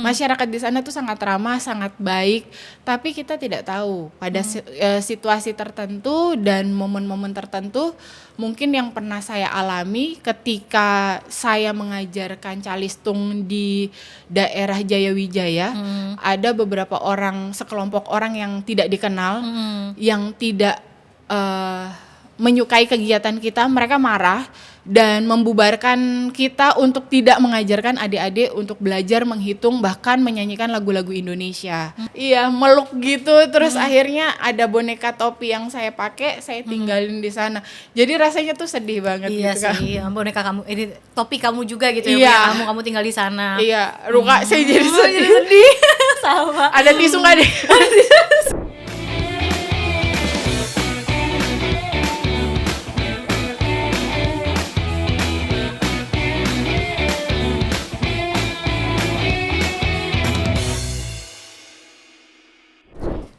Masyarakat di sana tuh sangat ramah, sangat baik, tapi kita tidak tahu pada situasi tertentu dan momen-momen tertentu mungkin yang pernah saya alami ketika saya mengajarkan calistung di daerah Jayawijaya, ada beberapa orang, sekelompok orang yang tidak dikenal, yang tidak menyukai kegiatan kita, mereka marah dan membubarkan kita untuk tidak mengajarkan adik-adik untuk belajar menghitung bahkan menyanyikan lagu-lagu Indonesia. Iya, meluk gitu, terus akhirnya ada boneka topi yang saya pakai, saya tinggalin di sana. Jadi rasanya tuh sedih banget Iya gitu kan. sih, boneka kamu, ini topi kamu juga gitu ya, Iya. punya kamu tinggal di sana. Iya, Ruka saya jadi sedih. Sedih. Sama. Ada tisu nggak deh?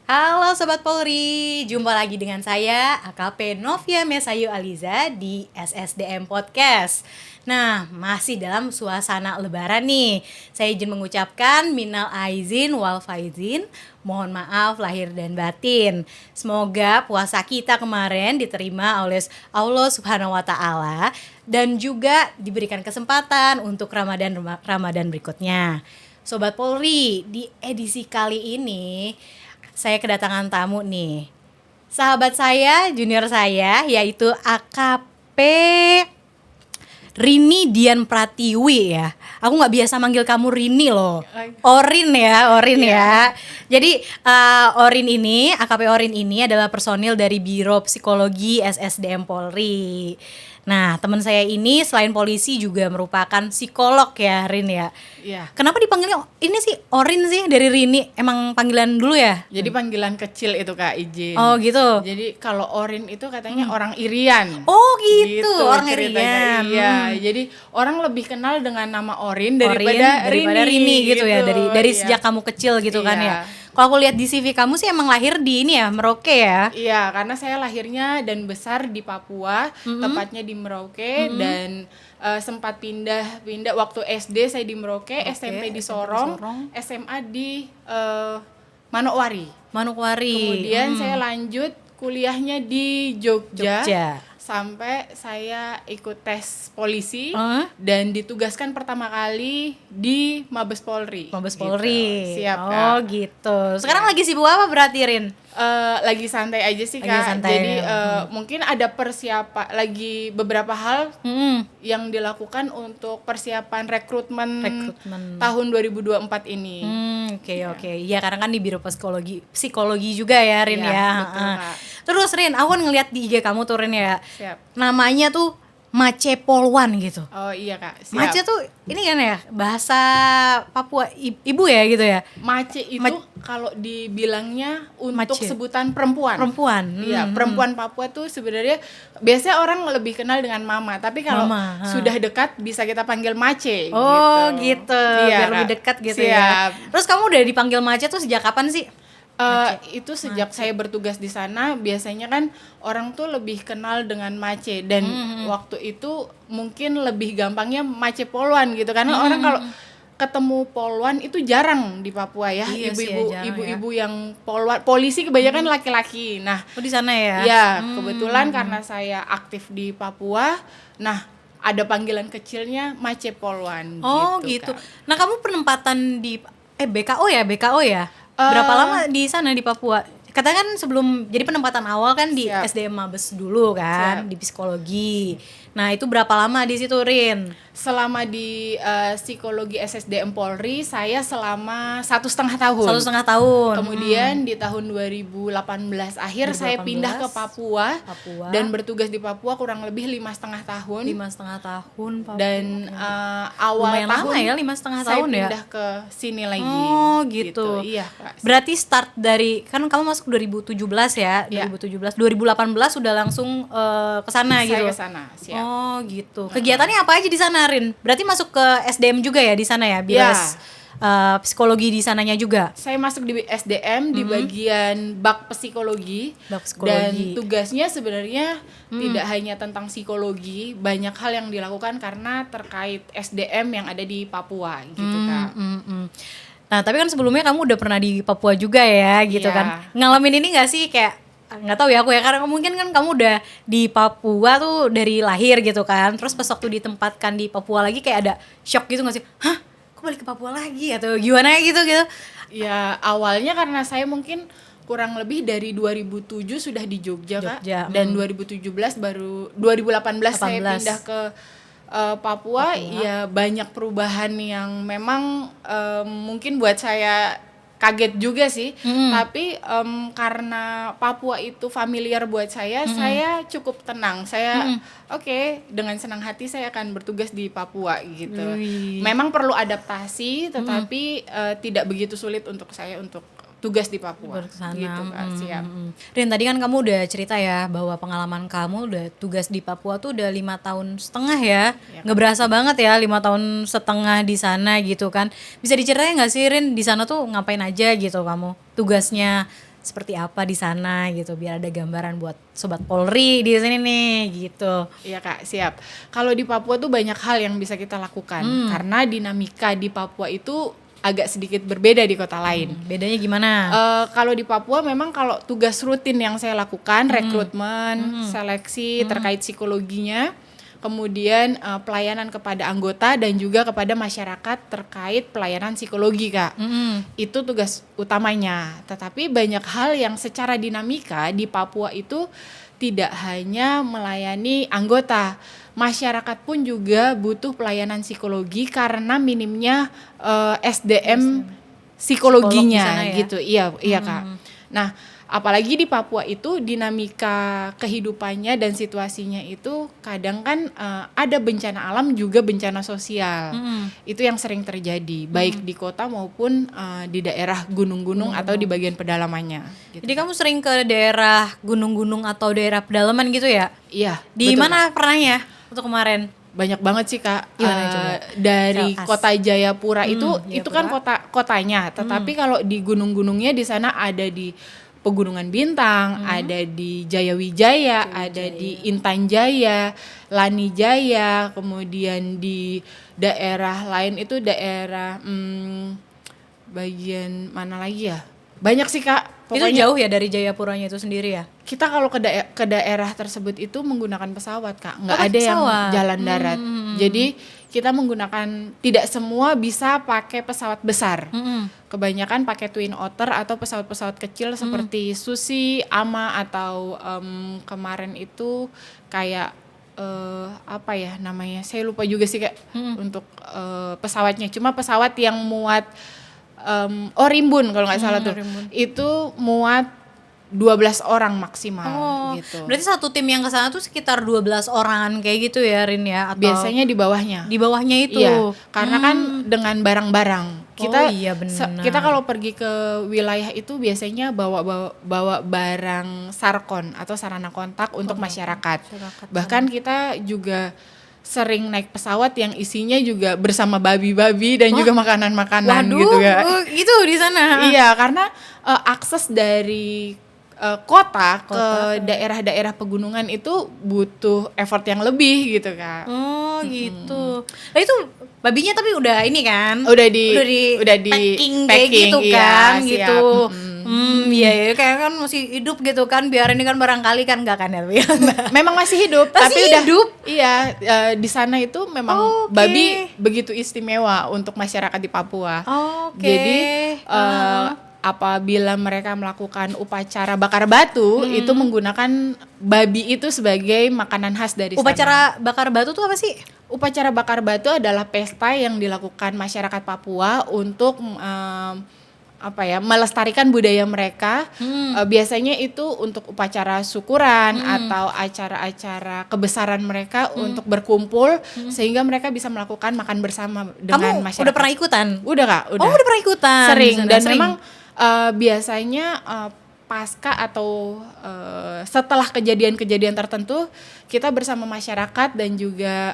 Halo Sobat Polri, jumpa lagi dengan saya AKP Novia Mesayu Aliza di SSDM Podcast. Nah, masih dalam suasana lebaran nih. Saya izin mengucapkan minal aizin wal faizin, mohon maaf lahir dan batin. Semoga puasa kita kemarin diterima oleh Allah Subhanahu wa taala dan juga diberikan kesempatan untuk Ramadan berikutnya. Sobat Polri, di edisi kali ini saya kedatangan tamu nih. Sahabat saya, junior saya, yaitu AKP Rini Dian Pratiwi ya. Aku nggak biasa manggil kamu Rini loh. Orin ya. Jadi Orin ini, AKP Orin ini adalah personil dari Biro Psikologi SSDM Polri. Nah, teman saya ini selain polisi juga merupakan psikolog ya, Rin ya. Iya. Kenapa dipanggilnya ini sih Orin sih dari Rini? Emang panggilan dulu ya? Jadi panggilan kecil itu Kak, izin. Oh gitu. Jadi kalau Orin itu katanya orang Irian. Oh gitu, orang ceritanya. Irian. Iya, jadi orang lebih kenal dengan nama Orin daripada Rini gitu ya. Dari Iya. sejak kamu kecil gitu kan Iya. ya. Kalau aku lihat di CV kamu sih emang lahir di ini ya, Merauke ya. Iya, karena saya lahirnya dan besar di Papua, tepatnya di Merauke, dan sempat pindah waktu SD saya di Merauke, SMP di Sorong, SMA di Manokwari. Kemudian saya lanjut kuliahnya di Jogja. Sampai saya ikut tes polisi dan ditugaskan pertama kali di Mabes Polri. Gitu. Siap, Kak. Oh gitu. Sekarang lagi sibuk apa berarti, Rin? Lagi santai aja sih, Lagi Kak. santai, Jadi mungkin ada persiapan lagi beberapa hal yang dilakukan untuk persiapan rekrutmen tahun 2024 ini. Oke. Iya, karena kan di Biro Psikologi juga ya, Rin Iya, ya. betul, Kak. Terus Rin, aku ngeliat di IG kamu tuh, Rin ya. Siap. Namanya tuh Mace Polwan gitu. Oh iya, Kak. Siap. Mace tuh ini kan ya bahasa Papua ibu ya gitu ya. Mace itu kalau dibilangnya untuk Mace. sebutan perempuan. Iya, perempuan Papua tuh sebenarnya biasanya orang lebih kenal dengan mama, tapi kalau sudah dekat bisa kita panggil Mace. Oh gitu. Iya, Biar lebih Kak. dekat gitu Siap. ya. Terus kamu udah dipanggil Mace tuh sejak kapan sih? Itu sejak saya bertugas di sana, biasanya kan orang tuh lebih kenal dengan Mace, dan waktu itu mungkin lebih gampangnya Mace Polwan gitu, karena orang kalau ketemu Polwan itu jarang di Papua ya. Iya sih ya, jarang Ibu-ibu yang Polwan, polisi kebanyakan laki-laki. Nah, di sana ya. ya kebetulan karena saya aktif di Papua, nah ada panggilan kecilnya Mace Polwan. Oh gitu. Kak. Nah, kamu penempatan di BKO ya? Berapa lama di sana di Papua? Katakan sebelum jadi penempatan awal kan di SDM Mabes dulu kan, di psikologi. Nah, itu berapa lama di situ, Rin? Selama di psikologi SSDM Polri, saya selama 1,5 tahun. 1,5 tahun. Kemudian di tahun 2018 akhir saya pindah ke Papua dan bertugas di Papua kurang lebih 5,5 tahun. 5,5 tahun Papua. Dan awal lumayan tahun lama ya, 5,5 tahun saya ya. pindah ke sini lagi. Oh gitu. Iya, Kak. Berarti start dari, kan kamu masuk 2017 ya, 2017, 2018 sudah langsung ke sana gitu. Saya ke sana, siap. Oh gitu. Kegiatannya apa aja di sana, Rin? Berarti masuk ke SDM juga ya di sana ya, bilas psikologi di sananya juga. Saya masuk di SDM di bagian bak psikologi. Dan tugasnya sebenarnya tidak hanya tentang psikologi, banyak hal yang dilakukan karena terkait SDM yang ada di Papua gitu, Kak. Nah, tapi kan sebelumnya kamu udah pernah di Papua juga ya, gitu Iya. kan. Ngalamin ini gak sih kayak nggak tahu ya aku ya, karena mungkin kan kamu udah di Papua tuh dari lahir gitu kan. Terus pas waktu ditempatkan di Papua lagi kayak ada shock gitu gak sih? Hah? Kok balik ke Papua lagi atau gimana gitu gitu? Ya awalnya karena saya mungkin kurang lebih dari 2007 sudah di Jogja, Kak. Jogja, Dan 2017 baru 2018 saya 18. pindah ke Papua. Ya banyak perubahan yang memang mungkin buat saya kaget juga sih. Tapi karena Papua itu familiar buat saya cukup tenang. Saya oke, dengan senang hati saya akan bertugas di Papua gitu. Memang perlu adaptasi, tetapi tidak begitu sulit untuk saya untuk tugas di Papua Bersana. gitu, Kak. Siap. Rin, tadi kan kamu udah cerita ya bahwa pengalaman kamu udah tugas di Papua tuh udah 5 tahun setengah ya. Nggak berasa banget ya 5 tahun setengah di sana gitu kan. Bisa diceritain nggak sih Rin, di sana tuh ngapain aja gitu kamu? Tugasnya seperti apa di sana gitu, biar ada gambaran buat Sobat Polri di sini nih gitu. Iya, Kak, siap. Kalau di Papua tuh banyak hal yang bisa kita lakukan karena dinamika di Papua itu agak sedikit berbeda di kota lain. Bedanya gimana? Kalau di Papua memang kalau tugas rutin yang saya lakukan rekrutmen, seleksi terkait psikologinya, kemudian pelayanan kepada anggota dan juga kepada masyarakat terkait pelayanan psikologi, Kak. Itu tugas utamanya. Tetapi banyak hal yang secara dinamika di Papua itu tidak hanya melayani anggota, masyarakat pun juga butuh pelayanan psikologi karena minimnya SDM psikologinya Psikolog di sana ya? gitu. Iya Kak. Nah, apalagi di Papua itu dinamika kehidupannya dan situasinya itu kadang kan ada bencana alam juga bencana sosial. Itu yang sering terjadi baik di kota maupun di daerah gunung-gunung atau di bagian pedalamannya gitu. Jadi kamu sering ke daerah gunung-gunung atau daerah pedalaman gitu ya? Iya. Di betul, mana pernahnya untuk kemarin? banyak banget sih, Kak. Gimana coba? Dari Tell us. kota Jayapura itu Jayapura. kan kotanya, tetapi kalau di gunung-gunungnya di sana ada di Pegunungan Bintang, ada di Jayawijaya, ada di Intan Jaya, Lani Jaya, kemudian di daerah lain itu daerah bagian mana lagi ya? Banyak sih, Kak. Itu jauh ya dari Jayapuranya itu sendiri ya? Kita kalau ke daerah tersebut itu menggunakan pesawat, Kak. Nggak Oh, ada yang pesawat. jalan darat. Jadi kita menggunakan, tidak semua bisa pakai pesawat besar. Kebanyakan pakai Twin Otter atau pesawat-pesawat kecil seperti Susi, Ama atau kemarin itu kayak apa ya namanya? Saya lupa juga sih, Kak, untuk pesawatnya. Cuma pesawat yang muat Rimbun kalau nggak salah tuh. Rimbun. Itu muat 12 orang maksimal gitu. Berarti satu tim yang ke sana tuh sekitar 12 orangan kayak gitu ya, Rin ya? Atau Biasanya di bawahnya. di bawahnya itu? Iya, karena kan dengan barang-barang. Kita iya benar. kita kalau pergi ke wilayah itu biasanya bawa barang sarkon atau sarana kontak untuk masyarakat. Bahkan kita juga sering naik pesawat yang isinya juga bersama babi-babi dan juga makanan-makanan Waduh, gitu ya. gitu di sana. Iya, karena akses dari kota ke daerah-daerah pegunungan itu butuh effort yang lebih gitu, Kak. Oh, gitu. Nah, itu babinya tapi udah ini kan? Udah di packing kayak gitu iya, kan, siap. gitu. Iya, kayak kan masih hidup gitu kan, biar ini kan barangkali kan enggak kan ya? Memang masih hidup, Masih tapi udah hidup? Iya, di sana itu memang Oke. babi begitu istimewa untuk masyarakat di Papua. Oke. Jadi apabila mereka melakukan upacara bakar batu itu menggunakan babi itu sebagai makanan khas dari sana. Upacara bakar batu tuh apa sih? Upacara bakar batu adalah pesta yang dilakukan masyarakat Papua untuk melestarikan budaya mereka. Biasanya itu untuk upacara syukuran atau acara-acara kebesaran mereka untuk berkumpul sehingga mereka bisa melakukan makan bersama dengan Kamu masyarakat. udah pernah ikutan? Udah, Kak, udah. Oh, udah pernah ikutan. Sering Di sana, dan sering. memang biasanya pasca atau setelah kejadian-kejadian tertentu kita bersama masyarakat dan juga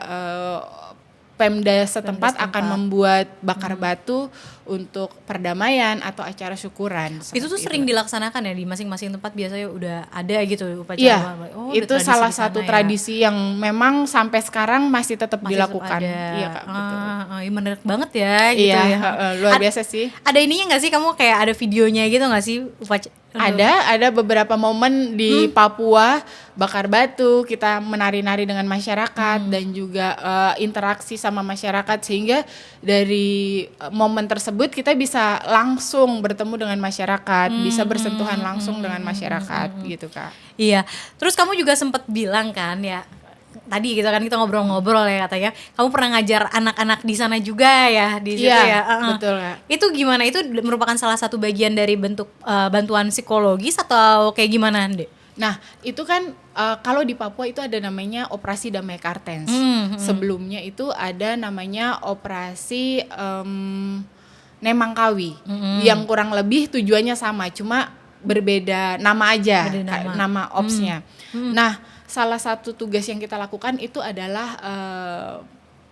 Pemda setempat akan membuat bakar batu untuk perdamaian atau acara syukuran. Itu tuh sering dilaksanakan ya di masing-masing tempat, biasanya udah ada gitu upacara. Iya, Oh, itu salah satu tradisi yang memang sampai sekarang masih tetap dilakukan. Iya Kak, betul. Iya, menarik banget ya gitu Iya, ya. luar biasa sih. Ada ininya nggak sih, kamu kayak ada videonya gitu nggak sih upacara? Ada beberapa momen di Papua bakar batu, kita menari-nari dengan masyarakat dan juga interaksi sama masyarakat, sehingga dari momen tersebut kita bisa langsung bertemu dengan masyarakat, bisa bersentuhan langsung dengan masyarakat gitu Kak. Iya, terus kamu juga sempat bilang kan ya, tadi gitu kan kita ngobrol-ngobrol ya, katanya kamu pernah ngajar anak-anak di sana juga ya, di situ ya. Betul Kak. Itu gimana? Itu merupakan salah satu bagian dari bentuk bantuan psikologis atau kayak gimana, Dek? Nah, itu kan kalau di Papua itu ada namanya Operasi Damai Kartens. Sebelumnya itu ada namanya Operasi Nemangkawi, yang kurang lebih tujuannya sama, cuma berbeda nama aja, nama opsnya. Nah, salah satu tugas yang kita lakukan itu adalah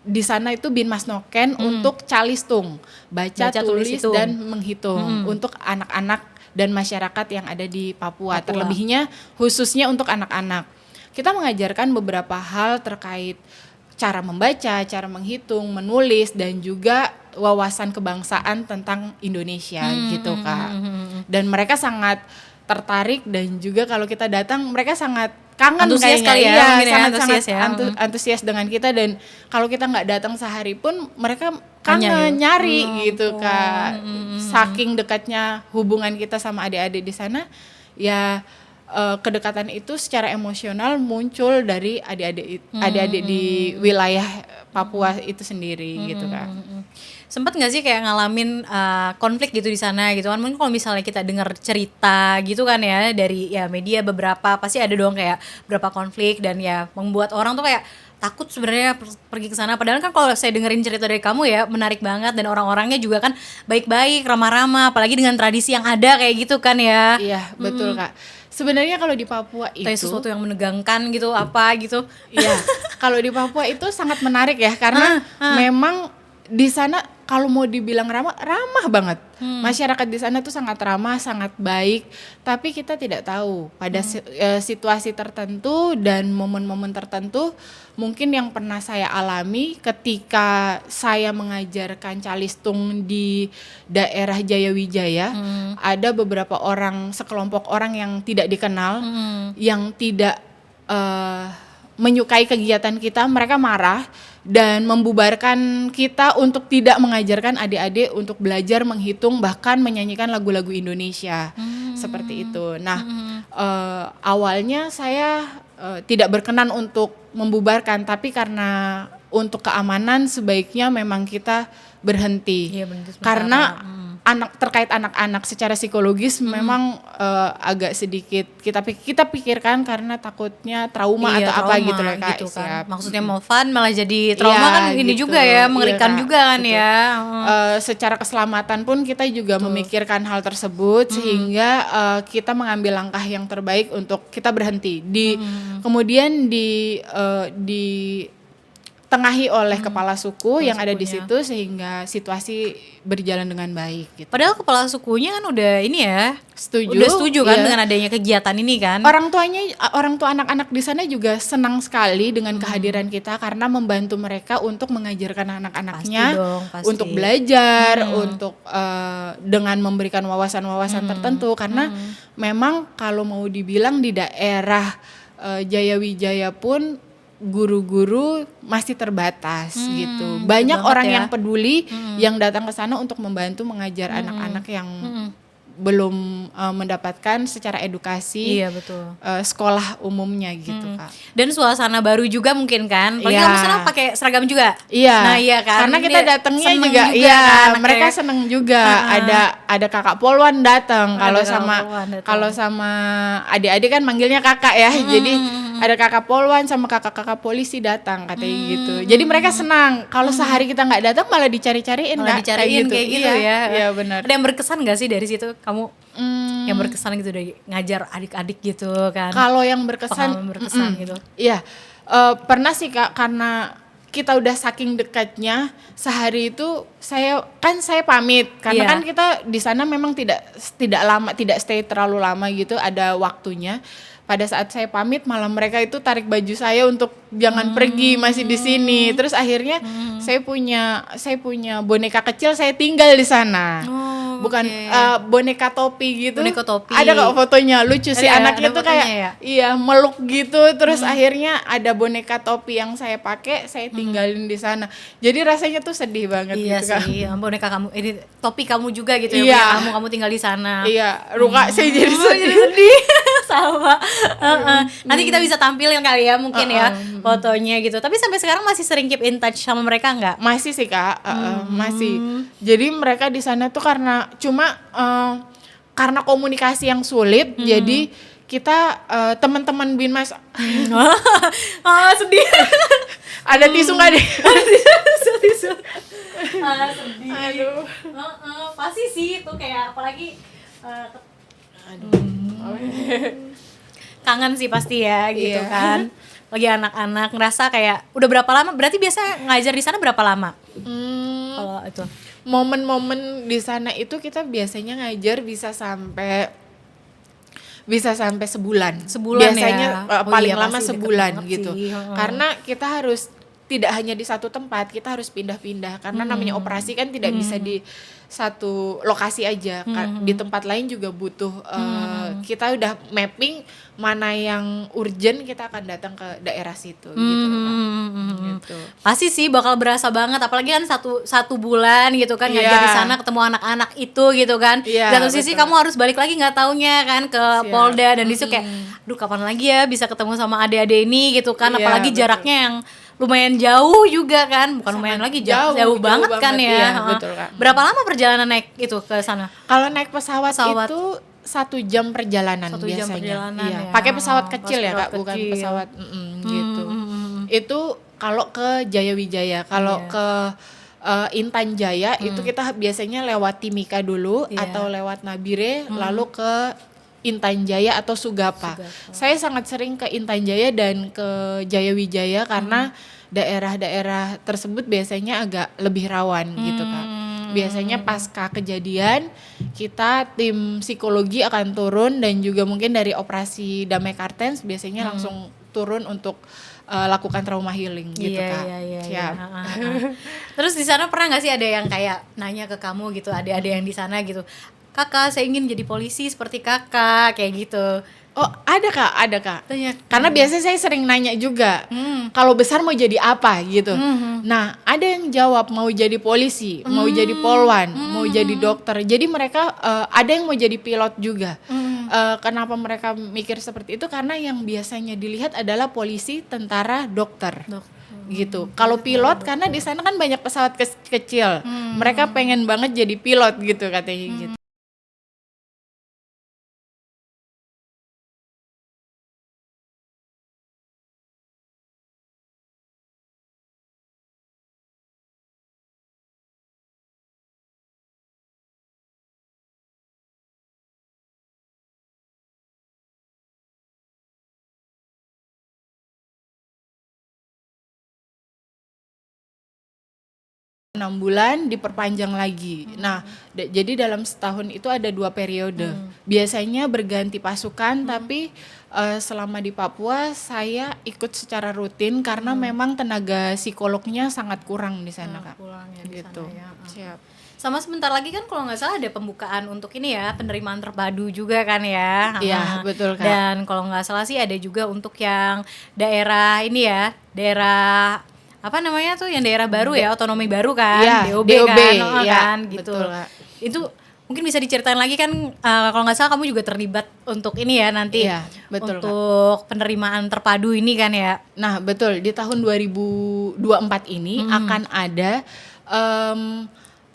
di sana itu Binmas Noken untuk calistung, baca tulis dan menghitung untuk anak-anak dan masyarakat yang ada di Papua. Terlebihnya khususnya untuk anak-anak. Kita mengajarkan beberapa hal terkait cara membaca, cara menghitung, menulis, dan juga wawasan kebangsaan tentang Indonesia gitu Kak. Dan mereka sangat tertarik, dan juga kalau kita datang mereka sangat kangen, antusias kayaknya kali ya, sangat antusias dengan kita, dan kalau kita nggak datang sehari pun mereka kangen nyari gitu Kak. Saking dekatnya hubungan kita sama adik-adik di sana ya. Kedekatan itu secara emosional muncul dari adik-adik di wilayah Papua itu sendiri gitu Kak. Sempet nggak sih kayak ngalamin konflik gitu di sana gitu kan? Mungkin kalau misalnya kita dengar cerita gitu kan ya dari ya media, beberapa pasti ada dong kayak beberapa konflik, dan ya membuat orang tuh kayak takut sebenarnya pergi ke sana. Padahal kan kalau saya dengerin cerita dari kamu ya menarik banget, dan orang-orangnya juga kan baik-baik, ramah-ramah, apalagi dengan tradisi yang ada kayak gitu kan ya. Iya, betul Kak. Sebenarnya kalau di Papua itu kayak sesuatu yang menegangkan gitu, apa gitu. Iya, kalau di Papua itu sangat menarik ya, karena memang di sana kalau mau dibilang ramah banget. Masyarakat di sana tuh sangat ramah, sangat baik, tapi kita tidak tahu pada situasi tertentu dan momen-momen tertentu mungkin yang pernah saya alami ketika saya mengajarkan calistung di daerah Jayawijaya. Ada beberapa orang, sekelompok orang yang tidak dikenal, yang tidak menyukai kegiatan kita, mereka marah dan membubarkan kita untuk tidak mengajarkan adik-adik untuk belajar menghitung, bahkan menyanyikan lagu-lagu Indonesia seperti itu. Nah, awalnya saya tidak berkenan untuk membubarkan, tapi karena untuk keamanan sebaiknya memang kita berhenti. Iya, karena terkait anak-anak secara psikologis memang agak sedikit kita pikirkan, karena takutnya trauma atau apa gitu loh Kak. Gitu kan. Maksudnya mau fun malah jadi trauma kan, ini gitu juga ya, mengerikan juga kan ya. Secara keselamatan pun kita juga memikirkan hal tersebut, sehingga kita mengambil langkah yang terbaik untuk kita berhenti. Kemudian tengahi oleh kepala suku yang ada di situ, sehingga situasi berjalan dengan baik gitu. Padahal kepala sukunya kan udah ini ya, setuju kan dengan adanya kegiatan ini kan. Orang tua anak-anak di sana juga senang sekali dengan kehadiran kita, karena membantu mereka untuk mengajarkan anak-anaknya untuk belajar, untuk dengan memberikan wawasan-wawasan tertentu, karena memang kalau mau dibilang di daerah Jayawijaya pun guru-guru masih terbatas gitu. Banyak orang yang peduli yang datang ke sana untuk membantu mengajar anak-anak yang belum mendapatkan secara edukasi sekolah umumnya gitu Kak. Dan suasana baru juga mungkin kan. Pagi kamu sana pakai seragam juga. Iya. Nah iya kan. Karena kita datangnya juga kan, mereka seneng juga. Ada kakak polwan datang. Kalau sama adik-adik kan manggilnya kakak ya. Jadi ada kakak polwan sama kakak-kakak polisi datang katanya gitu. Jadi mereka senang. Kalau sehari kita nggak datang malah dicari-cariin kayak gitu ya. Iya benar. Ada yang berkesan nggak sih dari situ kamu? Yang berkesan gitu dari ngajar adik-adik gitu kan? Kalau yang berkesan gitu. Iya, pernah sih Kak, karena kita udah saking dekatnya, sehari itu saya pamit karena Iya. kan kita di sana memang tidak lama, tidak stay terlalu lama gitu, ada waktunya. Pada saat saya pamit malah mereka itu tarik baju saya untuk jangan pergi, masih di sini. Terus akhirnya saya punya boneka kecil, saya tinggal di sana. Oh, Bukan oke. boneka topi gitu. Boneka topi. Ada kok fotonya, lucu sih Ada ya? anaknya Ada tuh fotonya kayak ya? iya meluk gitu. Terus akhirnya ada boneka topi yang saya pakai, saya tinggalin di sana. Jadi rasanya tuh sedih banget Iya gitu kan. sih, boneka kamu, ini topi kamu juga gitu ya, Iya. punya kamu tinggal di sana. Iya, Ruka saya jadi Oh, jadi sedih. sedih. Sama. Heeh. Nanti kita bisa tampilin kali ya mungkin ya fotonya gitu. Tapi sampai sekarang masih sering keep in touch sama mereka nggak? Masih sih Kak, masih. Jadi mereka di sana tuh karena karena komunikasi yang sulit, jadi kita teman-teman Binmas Ah, sedih. ada tisu nggak deh? Tisu. Ah, sedih. Aduh. Pasti sih itu kayak apalagi kangen sih pasti ya gitu Iya. kan. Lagi anak-anak ngerasa kayak udah berapa lama? Berarti biasa ngajar di sana berapa lama? Kalau itu. Momen-momen di sana itu kita biasanya ngajar bisa sampai sebulan. Sebulan Biasanya ya? Oh paling iya, lama pasti deket sebulan banget gitu. sih. Heeh. Karena kita harus tidak hanya di satu tempat, kita harus pindah-pindah karena namanya operasi kan tidak bisa di satu lokasi aja. Di tempat lain juga butuh kita udah mapping mana yang urgent, kita akan datang ke daerah situ gitu loh, Kak. Gitu. Pasti sih bakal berasa banget, apalagi kan satu bulan gitu kan ngajar Iya. di sana, ketemu anak-anak itu gitu kan. Iya, Di satu sisi betul. kamu harus balik lagi nggak taunya kan ke Siap. Polda, dan disitu kayak aduh kapan lagi ya bisa ketemu sama adik-adik ini gitu kan. Iya, Apalagi betul. jaraknya yang lumayan jauh juga kan, bukan lumayan lagi, jauh banget kan ya. iya, Heeh. betul, Kak. Berapa lama perjalanan naik itu ke sana? Kalau naik pesawat Pesawat. itu 1 jam perjalanan 1 jam biasanya. perjalanan Iya. ya. Pakai pesawat Oh, kecil ya pesawat Kak, bukan kecil. pesawat gitu. Itu kalau ke Jayawijaya, kalau Iya. ke Intan Jaya itu kita biasanya lewat Timika dulu Iya. atau lewat Nabire lalu ke Intan Jaya atau Sugapa. Saya sangat sering ke Intan Jaya dan ke Jayawijaya karena daerah-daerah tersebut biasanya agak lebih rawan gitu Kak. Biasanya pasca kejadian kita tim psikologi akan turun dan juga mungkin dari operasi Damai Kartens biasanya langsung turun untuk lakukan trauma healing gitu Kak. Iya. Siap. Terus di sana pernah nggak sih ada yang kayak nanya ke kamu gitu, ada yang di sana gitu, kakak saya ingin jadi polisi seperti kakak kayak gitu? Oh ada Kak. Tanya. Karena biasanya saya sering nanya juga, kalau besar mau jadi apa gitu. Nah ada yang jawab mau jadi polisi, mau jadi polwan, mau jadi dokter. Jadi mereka ada yang mau jadi pilot juga. Kenapa mereka mikir seperti itu? Karena yang biasanya dilihat adalah polisi, tentara, dokter. Gitu. Kalau pilot karena di sana kan banyak pesawat kecil. Mereka pengen banget jadi pilot gitu katanya gitu. Enam bulan diperpanjang lagi. Nah, jadi dalam setahun itu ada 2 periode. Biasanya berganti pasukan, tapi selama di Papua saya ikut secara rutin karena memang tenaga psikolognya sangat kurang di sana Kak. Pulang ya di Gitu. sana ya. Siap. Sama sebentar lagi kan kalau nggak salah ada pembukaan untuk ini ya, penerimaan terpadu juga kan ya. Iya, betul, Kak. Dan kalau nggak salah sih ada juga untuk yang daerah ini ya, daerah apa namanya tuh, yang daerah baru ya, otonomi baru kan, Iya, DOB, DOB, kan, iya, kan gitu. betul, Kak. Itu mungkin bisa diceritain lagi kan, kalau nggak salah kamu juga terlibat untuk ini ya nanti, Iya, betul, Kak. untuk penerimaan terpadu ini kan ya. Nah, betul. Di tahun 2024 ini akan ada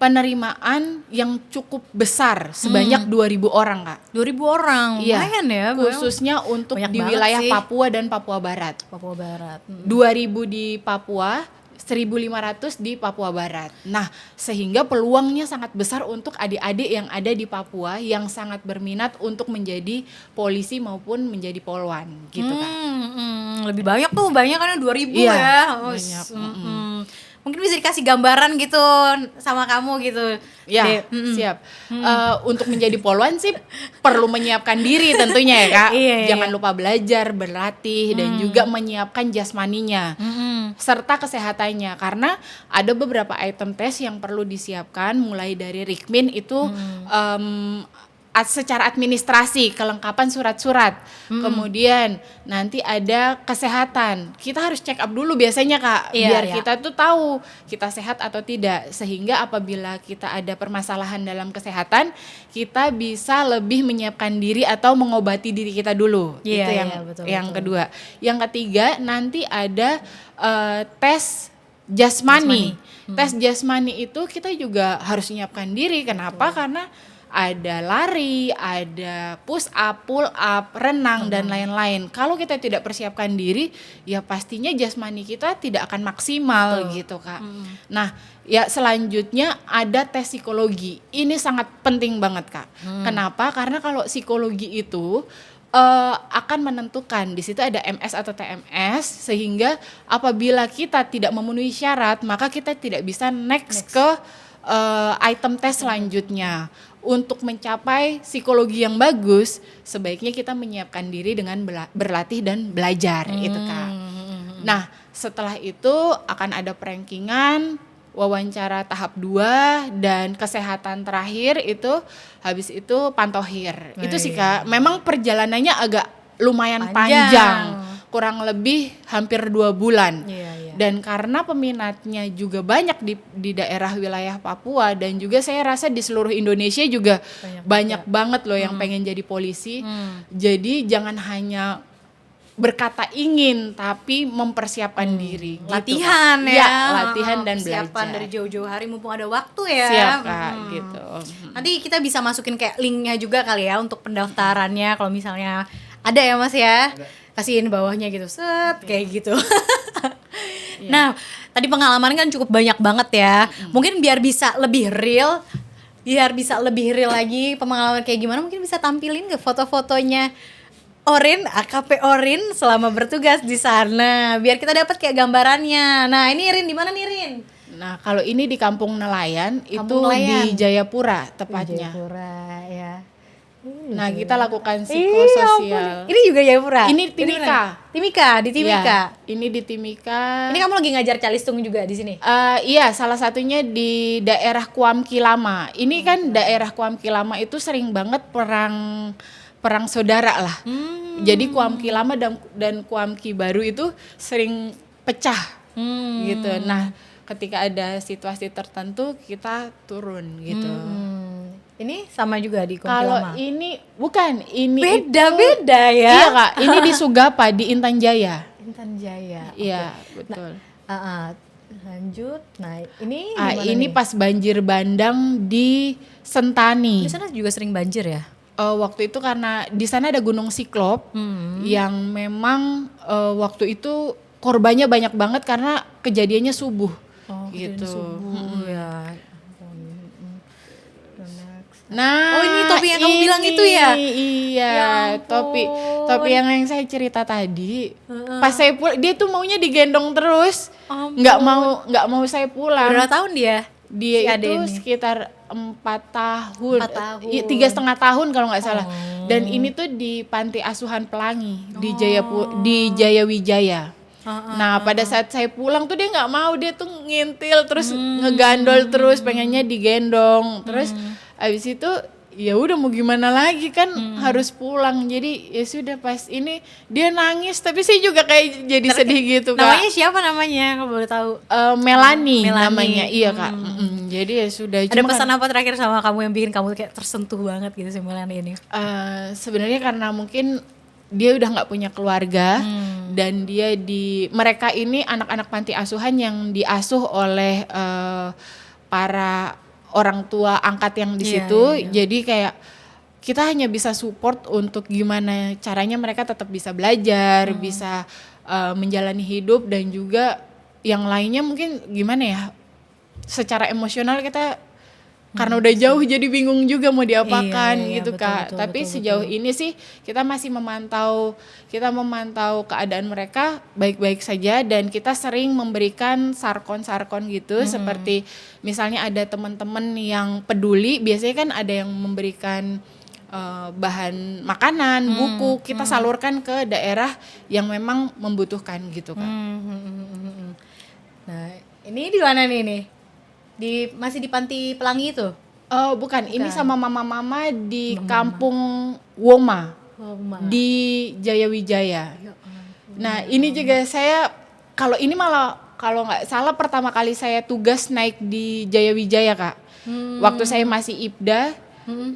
penerimaan yang cukup besar sebanyak 2.000 orang, Kak. 2.000 orang, lumayan ya. Khususnya untuk Banyak di banget wilayah sih. Papua dan Papua Barat. Papua Barat. 2.000 di Papua, 1.500 di Papua Barat. Nah, sehingga peluangnya sangat besar untuk adik-adik yang ada di Papua yang sangat berminat untuk menjadi polisi maupun menjadi polwan gitu kan. Lebih banyak tuh, banyak kan 2.000 Iya, ya. banyak. Mungkin bisa dikasih gambaran gitu sama kamu gitu. Ya, siap. Untuk menjadi polwan sih perlu menyiapkan diri tentunya ya Kak. Iya. Jangan lupa belajar, berlatih, dan juga menyiapkan jasmaninya. Serta kesehatannya. Karena ada beberapa item tes yang perlu disiapkan, mulai dari Rikmin itu secara administrasi, kelengkapan surat-surat. Kemudian nanti ada kesehatan. Kita harus check up dulu biasanya Kak, biar kita tuh tahu kita sehat atau tidak. Sehingga apabila kita ada permasalahan dalam kesehatan, kita bisa lebih menyiapkan diri atau mengobati diri kita dulu. Itu yang kedua. Yang ketiga, nanti ada tes jasmani. Tes jasmani itu kita juga harus menyiapkan diri. Kenapa? Karena ada lari, ada push up, pull up, renang dan lain-lain. Kalau kita tidak persiapkan diri, ya pastinya jasmani kita tidak akan maksimal gitu Kak. Nah, ya selanjutnya ada tes psikologi. Ini sangat penting banget Kak. Kenapa? Karena kalau psikologi itu akan menentukan di situ ada MS atau TMS, sehingga apabila kita tidak memenuhi syarat, maka kita tidak bisa next ke item tes selanjutnya. Untuk mencapai psikologi yang bagus, sebaiknya kita menyiapkan diri dengan berlatih dan belajar itu Kak. Nah, setelah itu akan ada perankingan, wawancara tahap 2 dan kesehatan terakhir itu, habis itu pantohir. Itu sih Kak, memang perjalanannya agak lumayan panjang. Kurang lebih hampir 2 bulan. Dan karena peminatnya juga banyak di daerah wilayah Papua, dan juga saya rasa di seluruh Indonesia juga banyak banget loh yang pengen jadi polisi. Jadi jangan hanya berkata ingin, tapi mempersiapkan diri. Latihan gitu, ya. Latihan dan persiapan belajar. dari jauh-jauh hari mumpung ada waktu ya. Siap Kak, gitu. Nanti kita bisa masukin kayak linknya juga kali ya untuk pendaftarannya kalau misalnya ada ya Mas ya. Kasihin bawahnya gitu, set kayak gitu. Nah, tadi pengalaman kan cukup banyak banget ya. Mungkin biar bisa lebih real lagi pengalaman kayak gimana, mungkin bisa tampilin ke foto-fotonya Orin, AKP Orin selama bertugas di sana, biar kita dapat kayak gambarannya. Nah, ini Rin di mana nih Rin? Nah, kalau ini di Kampung Nelayan, Nelayan. Di Jayapura tepatnya. Jayapura ya. Nah, kita lakukan psikososial. Ini juga Jayapura. Ini Timika. Di Timika. Ya, ini di Timika. Ini kamu lagi ngajar calistung juga di sini? Iya, salah satunya di daerah Kuamki Lama. Ini kan daerah Kuamki Lama itu sering banget perang saudara lah. Jadi Kuamki Lama dan Kuamki Baru itu sering pecah gitu. Nah, ketika ada situasi tertentu kita turun gitu. Ini sama juga di Kuamki Kalau Lama? ini bukan, ini beda ya? Iya Kak, ini di Sugapa, di Intan Jaya. Intan Jaya. Iya, betul. Lanjut. Nah, ini Ini pas banjir bandang di Sentani. di sana juga sering banjir ya? Waktu itu karena di sana ada Gunung Siklop yang memang waktu itu korbannya banyak banget karena kejadiannya subuh. Gitu. Subuh ya. Nah, ini topi yang kamu bilang itu ya? Iya, Ya topi yang saya cerita tadi. Pas saya pulang, dia tuh maunya digendong terus, nggak mau saya pulang. Berapa tahun dia? Dia si Ade itu ini? Sekitar 4 tahun, 4 tahun. 3,5 tahun kalau nggak salah. Dan ini tuh di Panti Asuhan Pelangi di di Jayawijaya. Nah, pada saat saya pulang tuh dia nggak mau, dia tuh ngintil terus ngegandol terus, pengennya digendong. Terus abis itu ya udah mau gimana lagi kan, harus pulang. Jadi ya sudah, pas ini dia nangis, tapi saya juga kayak jadi sedih gitu Kak. Namanya siapa namanya kalau boleh tahu? Melanie namanya, iya Kak. Jadi ya sudah. Ada pesan apa terakhir sama kamu yang bikin kamu kayak tersentuh banget gitu si Melanie ini? Sebenarnya karena mungkin dia udah nggak punya keluarga, dan dia mereka ini anak-anak panti asuhan yang diasuh oleh para orang tua angkat yang di situ. Jadi kayak kita hanya bisa support untuk gimana caranya mereka tetap bisa belajar, bisa menjalani hidup, dan juga yang lainnya mungkin gimana ya, secara emosional kita karena udah jauh jadi bingung juga mau diapakan gitu betul, Kak. betul, Tapi betul, sejauh betul. ini sih kita masih memantau keadaan mereka baik-baik saja, dan kita sering memberikan sarkon-sarkon gitu, seperti misalnya ada teman-teman yang peduli, biasanya kan ada yang memberikan bahan makanan, buku, kita salurkan ke daerah yang memang membutuhkan gitu Kak. Nah, ini di mana nih? Masih di Panti Pelangi itu? Oh bukan, ini Bukan. sama mama-mama di kampung Woma Oh, Ma. di Jayawijaya. Ya Nah ini juga saya, kalau ini malah kalau nggak salah pertama kali saya tugas naik di Jayawijaya Kak. Waktu saya masih IPDA,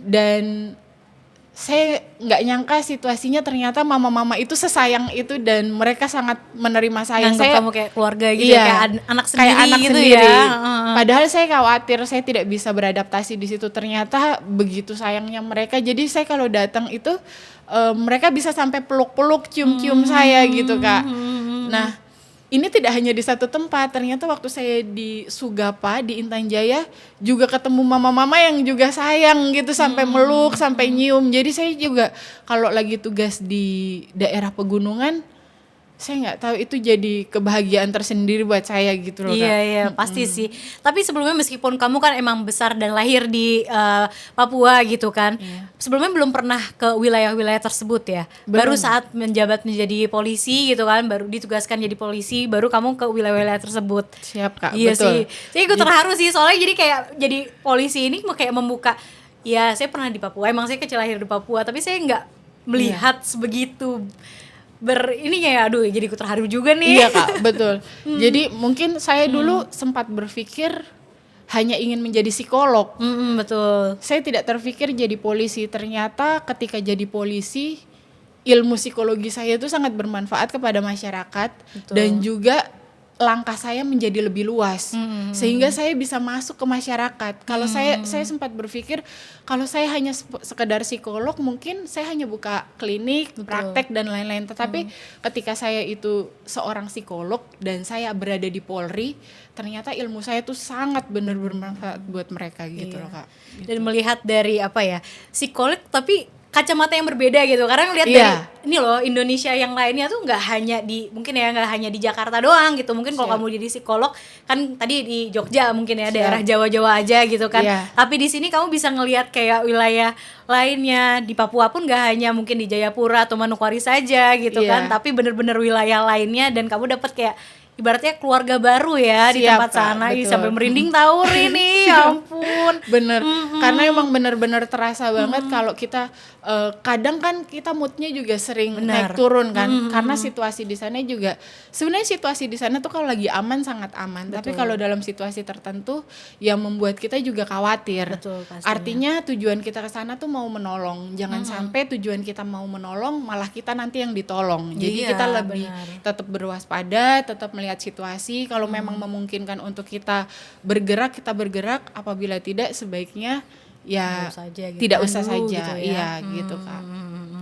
dan saya nggak nyangka situasinya ternyata mama-mama itu sesayang itu dan mereka sangat menerima saya. Nganggap Saya kamu kayak keluarga gitu, iya, kayak anak sendiri kayak anak gitu sendiri. ya. Padahal saya khawatir saya tidak bisa beradaptasi di situ. Ternyata begitu sayangnya mereka. Jadi saya kalau datang itu mereka bisa sampai peluk-peluk, cium-cium saya gitu Kak. Nah ini tidak hanya di satu tempat, ternyata waktu saya di Sugapa, di Intan Jaya juga ketemu mama-mama yang juga sayang gitu, sampai meluk, sampai nyium. Jadi saya juga kalau lagi tugas di daerah pegunungan, saya nggak tahu, itu jadi kebahagiaan tersendiri buat saya gitu loh Kak. Iya, pasti sih. Tapi sebelumnya meskipun kamu kan emang besar dan lahir di Papua gitu kan, sebelumnya belum pernah ke wilayah-wilayah tersebut ya. Baru saat menjabat menjadi polisi gitu kan, baru ditugaskan jadi polisi, baru kamu ke wilayah-wilayah tersebut. Siap Kak, Iya betul. sih. Saya ikut terharu sih, soalnya jadi kayak jadi polisi ini kayak membuka. Ya saya pernah di Papua, emang saya kecil lahir di Papua, tapi saya nggak melihat sebegitu ininya ya, aduh jadi ikut terharu juga nih. Iya Kak, betul. Jadi mungkin saya dulu sempat berpikir hanya ingin menjadi psikolog. Betul. Saya tidak terpikir jadi polisi. Ternyata ketika jadi polisi, ilmu psikologi saya itu sangat bermanfaat kepada masyarakat. Betul. Dan juga langkah saya menjadi lebih luas, sehingga saya bisa masuk ke masyarakat. Kalau saya sempat berpikir kalau saya hanya sekedar psikolog, mungkin saya hanya buka klinik, praktek dan lain-lain. Tetapi ketika saya itu seorang psikolog dan saya berada di Polri, ternyata ilmu saya tuh sangat benar bermanfaat buat mereka gitu loh Kak. Dan melihat dari apa ya, psikolog tapi kacamata yang berbeda gitu, karena ngelihat Iya. dari ini loh, Indonesia yang lainnya tuh nggak hanya di, mungkin ya nggak hanya di Jakarta doang gitu. Mungkin kalau kamu jadi psikolog kan tadi di Jogja mungkin ya, daerah Jawa-Jawa aja gitu kan. Iya. Tapi di sini kamu bisa ngelihat kayak wilayah lainnya, di Papua pun nggak hanya mungkin di Jayapura atau Manokwari saja gitu kan, tapi bener-bener wilayah lainnya, dan kamu dapat kayak ibaratnya keluarga baru ya di Siap, tempat Kak, sana. Ih, betul. sampai merinding tahu ini, ya ampun. Bener, karena emang bener-bener terasa banget kalau kita kadang kan kita moodnya juga sering naik turun kan, karena situasi di sana juga sebenarnya situasi di sana tuh kalau lagi aman sangat aman. Tapi kalau dalam situasi tertentu yang membuat kita juga khawatir. Betul, pastinya. Artinya tujuan kita ke sana tuh mau menolong, jangan sampai tujuan kita mau menolong malah kita nanti yang ditolong. Jadi Iya, kita lebih benar. tetap berwaspada, tetap melihat situasi. Kalau memang memungkinkan untuk kita bergerak, kita bergerak. Apabila tidak, sebaiknya ya Nggak usah aja gitu, tidak tahan usah dulu saja. gitu ya. Iya gitu Kak.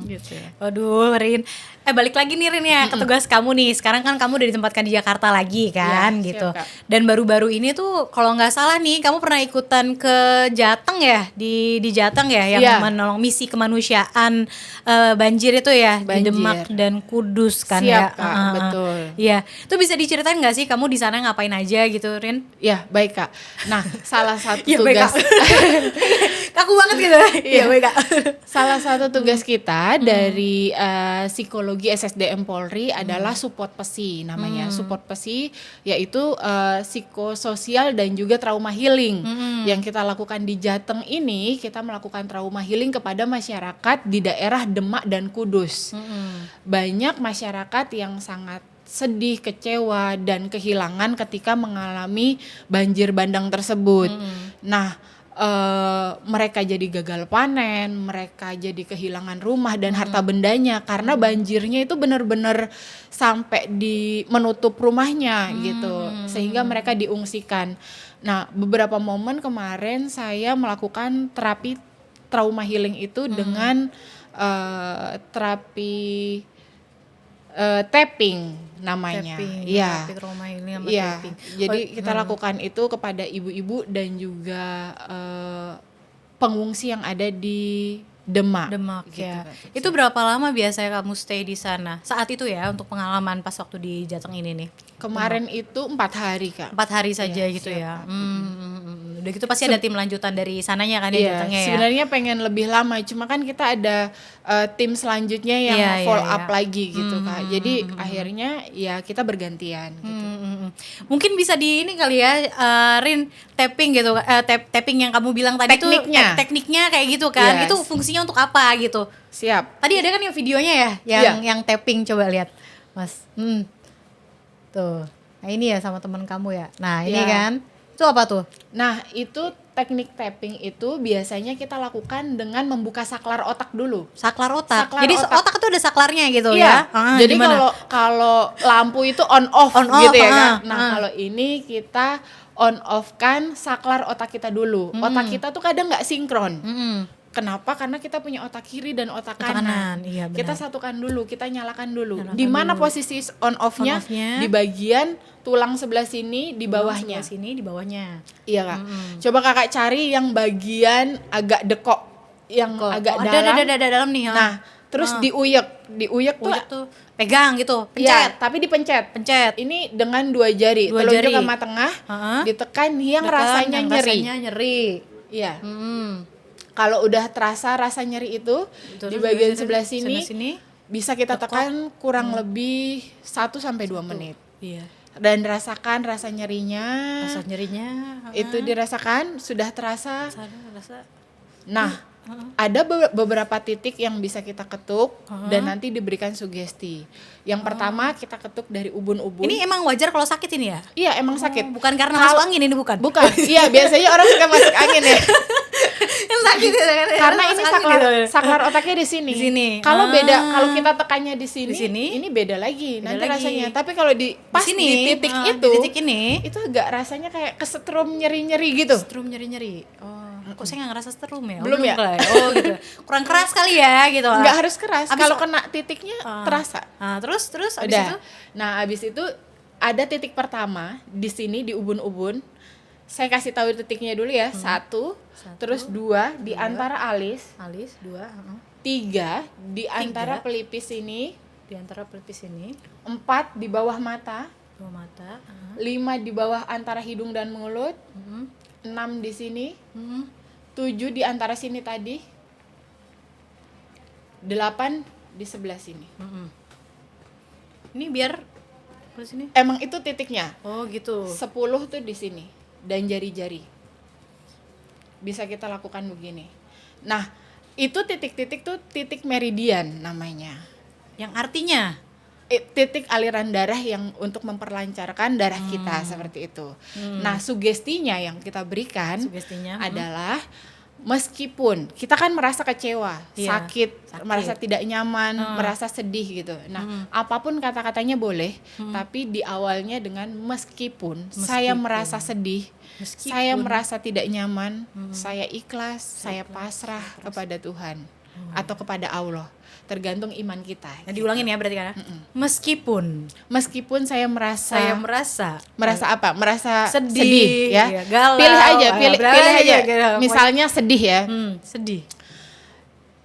Gitu ya. Waduh, Rin. Balik lagi nih Rin ya, ke tugas kamu nih. Sekarang kan kamu udah ditempatkan di Jakarta lagi kan, Iya, gitu. siap, Kak. Dan baru-baru ini tuh kalau nggak salah nih, kamu pernah ikutan ke Jateng ya, di Jateng ya, yang Iya. menolong misi kemanusiaan banjir itu ya, di Banjir. Demak dan Kudus kan Siap, ya. Kak, betul. Iya, itu bisa diceritain nggak sih kamu di sana ngapain aja gitu, Rin? Ya baik Kak. Nah salah satu Iya, baik, tugas Kak. Kaku banget gitu. Iya, baik Kak. salah satu tugas kita dari psikologi SSDM Polri adalah support PESI namanya. Support PESI yaitu psikososial dan juga trauma healing. Yang kita lakukan di Jateng ini, kita melakukan trauma healing kepada masyarakat di daerah Demak dan Kudus. Banyak masyarakat yang sangat sedih, kecewa, dan kehilangan ketika mengalami banjir bandang tersebut. Nah, mereka jadi gagal panen, mereka jadi kehilangan rumah dan harta bendanya karena banjirnya itu benar-benar sampai di menutup rumahnya gitu, sehingga mereka diungsikan. Nah, beberapa momen kemarin saya melakukan terapi trauma healing itu dengan terapi tapping namanya. Tapping, Iya. trauma healing sama Iya. tapping. Jadi kita lakukan itu kepada ibu-ibu dan juga pengungsi yang ada di Demak. Demak gitu, ya. Kak. Itu berapa lama biasanya kamu stay di sana? Saat itu ya untuk pengalaman pas waktu di Jateng ini nih. Kemarin itu 4 hari, Kak. 4 hari saja Iya, gitu siap, ya. Kak. Udah gitu pasti ada tim lanjutan dari sananya kan ya Iya, Jatengnya ya. sebenarnya pengen lebih lama, cuma kan kita ada tim selanjutnya yang Iya, iya, follow iya. up lagi gitu, Kak. Jadi akhirnya ya kita bergantian gitu. Mungkin bisa di ini kali ya, Rin, tapping gitu, tapping yang kamu bilang tadi Tekniknya. tuh tekniknya kayak gitu kan. Yes. Itu fungsinya untuk apa gitu? Siap. Tadi ada kan yang videonya ya, yang tapping, coba lihat, Mas. Tuh. Nah, ini ya sama teman kamu ya. Nah, ini Ya. kan. Itu apa tuh? Nah, itu teknik tapping itu biasanya kita lakukan dengan membuka saklar otak dulu. Saklar otak. Saklar Jadi otak. otak itu ada saklarnya gitu Iya. ya. Jadi gimana? kalau lampu itu on off On off, gitu ya kan. Nah, ah. kalau ini kita on off kan saklar otak kita dulu. Otak kita tuh kadang nggak sinkron. Kenapa? Karena kita punya otak kiri dan otak kanan. Iya, benar. Kita satukan dulu, kita nyalakan dulu. Nyalakan Di mana dulu. posisi on off-nya? On off-nya. Di bagian tulang sebelah sini, di bawahnya. Sebelah sini di bawahnya. Iya, Kak. Coba Kakak cari yang bagian agak dekok, yang agak dalam. Ada dalam nih. Nah, terus diuyek. Diuyek tuh, Uyek tuh pegang gitu, ya, pencet. tapi dipencet. Pencet. Ini dengan 2 jari, Dua telunjuk jari. sama tengah, ditekan yang Tekan, rasanya yang nyeri. Rasanya nyeri. Iya. Kalau udah terasa rasa nyeri itu di bagian sebelah sini, bisa kita tekan kurang lebih 1 sampai 2 menit. Iya. Dan rasakan rasa nyerinya. Rasa nyerinya. Itu dirasakan, sudah terasa. Rasa. Nah, ada beberapa titik yang bisa kita ketuk dan nanti diberikan sugesti. Yang pertama kita ketuk dari ubun-ubun. Ini emang wajar kalau sakit ini ya? Iya, emang sakit. Bukan karena masuk angin ini bukan? Bukan. Iya, biasanya orang suka masuk angin ya. Yang sakit ya, Karena ini masuk angin gitu. saklar otaknya di sini. Di sini. Kalau beda, kalau kita tekannya di sini, Di sini, ini beda lagi beda nanti lagi. rasanya. Tapi kalau di pas sini, di titik di itu, titik ini, itu agak rasanya kayak kesetrum nyeri-nyeri gitu. strum nyeri-nyeri. Kok saya nggak ngerasa strum ya? Belum ya? Kali. Oh gitu. Kurang keras kali ya gitu. Nggak harus keras. Abis- Kalau kena titiknya terasa. Nah, terus abis Udah. itu Nah, abis itu ada titik pertama di sini di ubun-ubun. Saya kasih tahu titiknya dulu ya. 1, terus 2 di antara alis, alis 2, 3 di antara pelipis ini, di antara pelipis ini, 4 di bawah mata, bawah mata, 5 di bawah antara hidung dan mulut, 6 di sini, 7 di antara sini tadi, 8 di sebelah sini. Ini biar di sini. Emang itu titiknya. Oh gitu. 10 tuh di sini dan jari-jari. Bisa kita lakukan begini. Nah, itu titik-titik tuh titik meridian namanya. Yang artinya Titik aliran darah yang untuk memperlancarkan darah kita seperti itu. Nah, sugestinya yang kita berikan sugestinya adalah meskipun kita kan merasa kecewa, Iya, sakit, merasa tidak nyaman, merasa sedih gitu. Nah, apapun kata-katanya boleh, tapi di awalnya dengan meskipun saya merasa sedih, saya merasa tidak nyaman, saya ikhlas, saya pasrah kepada Tuhan atau kepada Allah. Tergantung iman kita. Nah, diulangin ya berarti kan? Meskipun saya merasa merasa apa? Merasa sedih, sedih ya. iya, galau, pilih aja, pilih aja. gitu. Misalnya sedih ya. Sedih.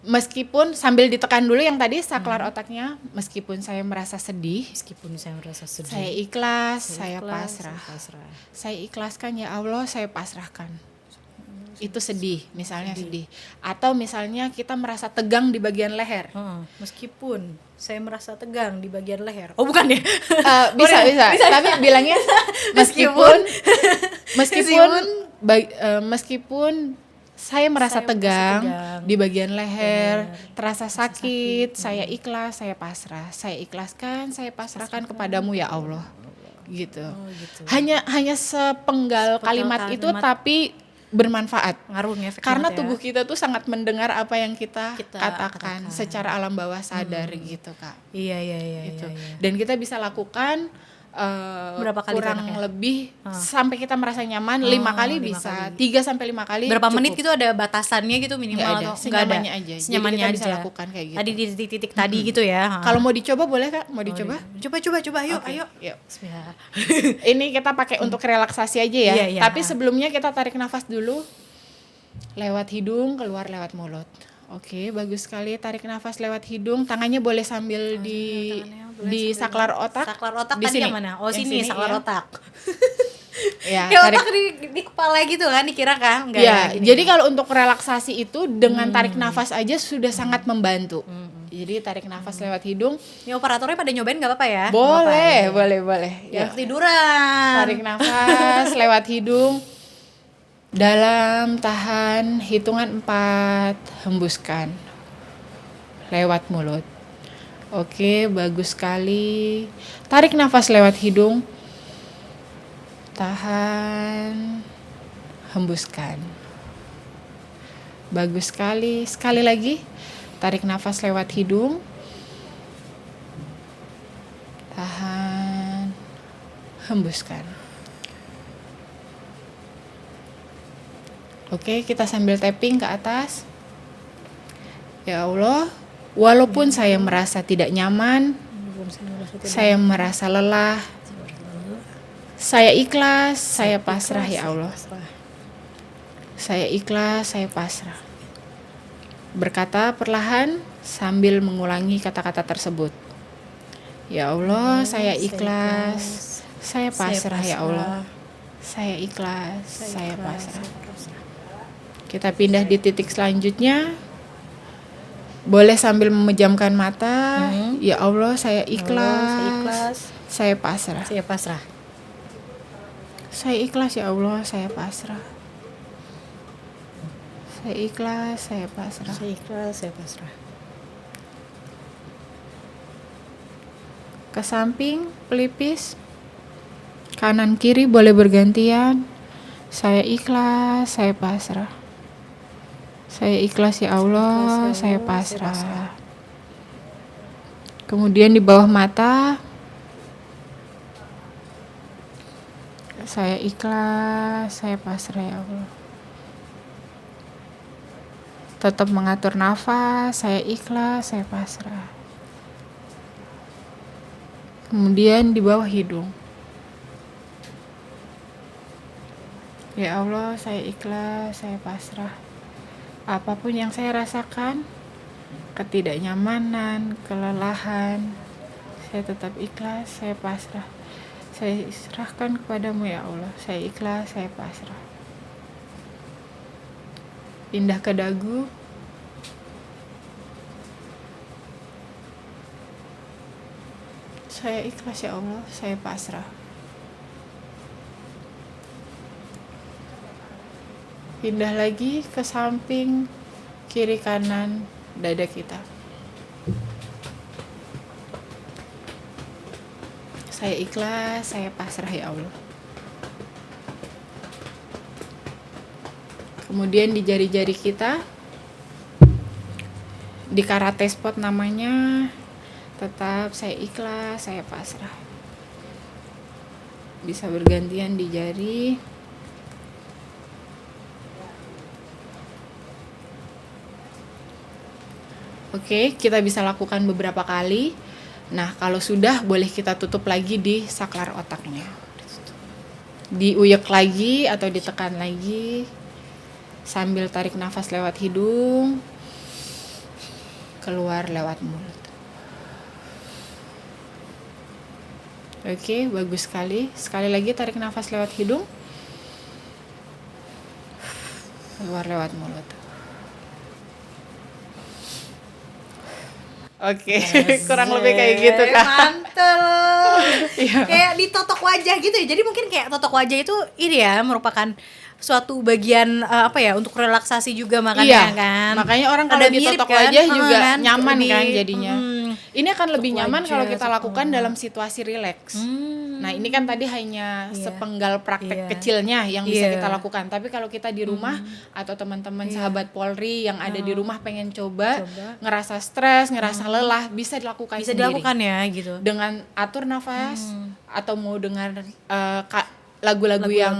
Meskipun sambil ditekan dulu yang tadi saklar otaknya, meskipun saya merasa sedih, Meskipun saya merasa sedih. saya ikhlas, saya ikhlas, pasrah. saya pasrah. Saya ikhlaskan ya Allah, saya pasrahkan. Itu sedih, misalnya sedih. Atau misalnya kita merasa tegang di bagian leher. Meskipun saya merasa tegang di bagian leher. Oh bukan ya? Bisa. Tapi bilangnya meskipun saya merasa tegang di bagian leher, terasa sakit, saya ikhlas, saya pasrah. Saya ikhlaskan, saya pasrahkan kepadamu ya Allah. Gitu. Hanya sepenggal kalimat itu tapi bermanfaat. Ngaruh ngefek Karena banget ya. tubuh kita tuh sangat mendengar apa yang kita katakan katakan secara alam bawah sadar gitu, Kak. Iya. Gitu. Dan kita bisa lakukan Berapa kali tuh kurang enaknya? lebih sampai kita merasa nyaman 5 kali 5 bisa, kali. 3 sampai 5 kali Berapa cukup. menit gitu, ada batasannya gitu minimal Nggak ada, atau nggak ada? senyamannya aja. Jadi Senyamannya kita aja. bisa lakukan kayak gitu. Tadi di titik-titik tadi gitu ya. Kalau mau dicoba boleh Kak? Mau dicoba? Coba ayo Oke, ayo. yuk. Bismillah. Ini kita pakai untuk relaksasi aja ya. Iya, iya. Tapi sebelumnya kita tarik nafas dulu. Lewat hidung, keluar lewat mulut. Oke, bagus sekali. Tarik nafas lewat hidung. Tangannya boleh sambil tangannya boleh di sambil saklar otak. Saklar otak di tadi sini. yang mana? Oh, Yang sini saklar ya. otak. Ya, Ya tarik. otak di kepala gitu kan dikira kan? Enggak Ya, gini. jadi kalau untuk relaksasi itu dengan tarik nafas aja sudah sangat membantu. Jadi tarik nafas lewat hidung. Ini operatornya pada nyobain nggak apa-apa ya? Nggak apa-apa, Boleh, ya. boleh. Jangan ketiduran. Tarik nafas lewat hidung. Dalam, tahan, hitungan 4, hembuskan lewat mulut. Oke, bagus sekali. Tarik nafas lewat hidung. Tahan, hembuskan. Bagus sekali. Sekali lagi, tarik nafas lewat hidung. Tahan, hembuskan. Oke, kita sambil tapping ke atas. Ya Allah, walaupun saya merasa tidak nyaman, saya merasa lelah, saya ikhlas, saya pasrah ya Allah. Saya ikhlas, saya pasrah. Berkata perlahan sambil mengulangi kata-kata tersebut. Ya Allah, saya ikhlas, saya pasrah ya Allah. Saya ikhlas, saya pasrah. Kita pindah di titik selanjutnya. Boleh sambil memejamkan mata. Ya Allah, saya ikhlas, saya pasrah. Saya pasrah. Saya ikhlas ya Allah, saya pasrah. Saya ikhlas, saya pasrah. Saya ikhlas, saya pasrah. Ke samping, pelipis. Kanan kiri boleh bergantian. Saya ikhlas, saya pasrah. Saya ikhlas ya Allah, saya pasrah. Kemudian di bawah mata. Saya ikhlas, saya pasrah ya Allah. Tetap mengatur nafas, saya ikhlas, saya pasrah. Kemudian di bawah hidung. Ya Allah, saya ikhlas, saya pasrah. Apapun yang saya rasakan, ketidaknyamanan, kelelahan, saya tetap ikhlas, saya pasrah. Saya serahkan kepadamu ya Allah. Saya ikhlas, saya pasrah. Pindah ke dagu. Saya ikhlas ya Allah, saya pasrah. Pindah lagi ke samping, kiri kanan dada kita. Saya ikhlas, saya pasrah ya Allah. Kemudian di jari-jari kita, di karate spot namanya, tetap saya ikhlas, saya pasrah. Bisa bergantian di jari. Oke, kita bisa lakukan beberapa kali. Nah, kalau sudah boleh kita tutup lagi di saklar otaknya. Diuyek lagi atau ditekan lagi. Sambil tarik nafas lewat hidung. Keluar lewat mulut. Oke, bagus sekali. Sekali lagi tarik nafas lewat hidung. Keluar lewat mulut. Oke, kurang lebih kayak gitu Kak. Mantul. Iya. Kayak ditotok wajah gitu ya. Jadi mungkin kayak totok wajah itu ini ya merupakan suatu bagian apa ya untuk relaksasi juga makanya Iya, kan. makanya orang kalau Ada mirip ditotok kan? wajah juga kan? nyaman Lebih, kan jadinya. Ini akan lebih nyaman wajah, kalau kita totok lakukan wajah. dalam situasi rileks. Nah, ini kan tadi hanya Iya. sepenggal praktek Iya. kecilnya yang bisa Iya. kita lakukan. Tapi kalau kita di rumah atau teman-teman sahabat Polri yang ada di rumah pengen coba, ngerasa stres, ngerasa lelah, bisa dilakukan Bisa sendiri. dilakukan ya gitu. Dengan atur nafas, atau mau dengar lagu-lagu yang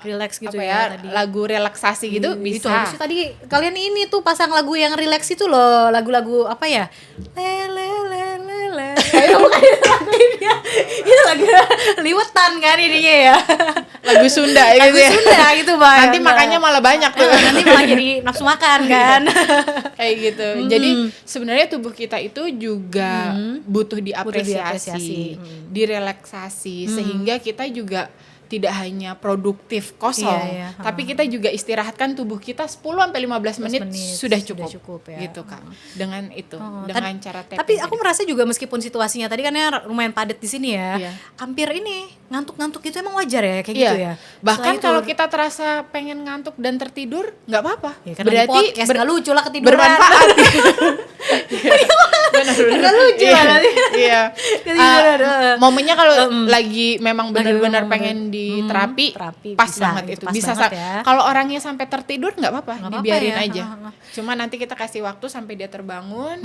relax gitu apa ya tadi. lagu relaksasi gitu Itu bisa. harusnya tadi kalian ini tuh pasang lagu yang relax itu loh, lagu-lagu apa ya? Le. Ayo bukan itu lagunya. Itu lagu liwetan kan ininya ya. Lagu Sunda Lagu gitu ya. Sunda gitu, Bang. Nanti makannya malah banyak tuh. Nanti malah jadi nafsu makan kan. Kayak gitu. Jadi sebenarnya tubuh kita itu juga butuh diapresiasi, diapresiasi. direlaksasi sehingga kita juga tidak hanya produktif kosong, Iya, iya. tapi kita juga istirahatkan tubuh kita 10 sampai 15 menit sudah cukup ya. gitu Kak. Dengan itu, Oh, dengan cara tapping. Tapi aku merasa juga meskipun situasinya tadi kan ya lumayan padat di sini ya. Iya. Hampir ini ngantuk-ngantuk itu emang wajar ya kayak Iya. gitu ya. Bahkan Selain itu- kalau kita terasa pengen ngantuk dan tertidur, nggak apa-apa. Ya, karena di podcast nggak lucu lah ketiduran. bermanfaat. Benar. Nggak lucu lah nanti. Iya. Ketiduran, Momennya kalau lagi memang benar-benar memang pengen di terapi, terapi, pas bisa, banget itu itu. pas Bisa banget ya. kalau orangnya sampai tertidur nggak apa-apa, Nggak apa-apa dibiarin ya. aja. Cuma nanti kita kasih waktu sampai dia terbangun.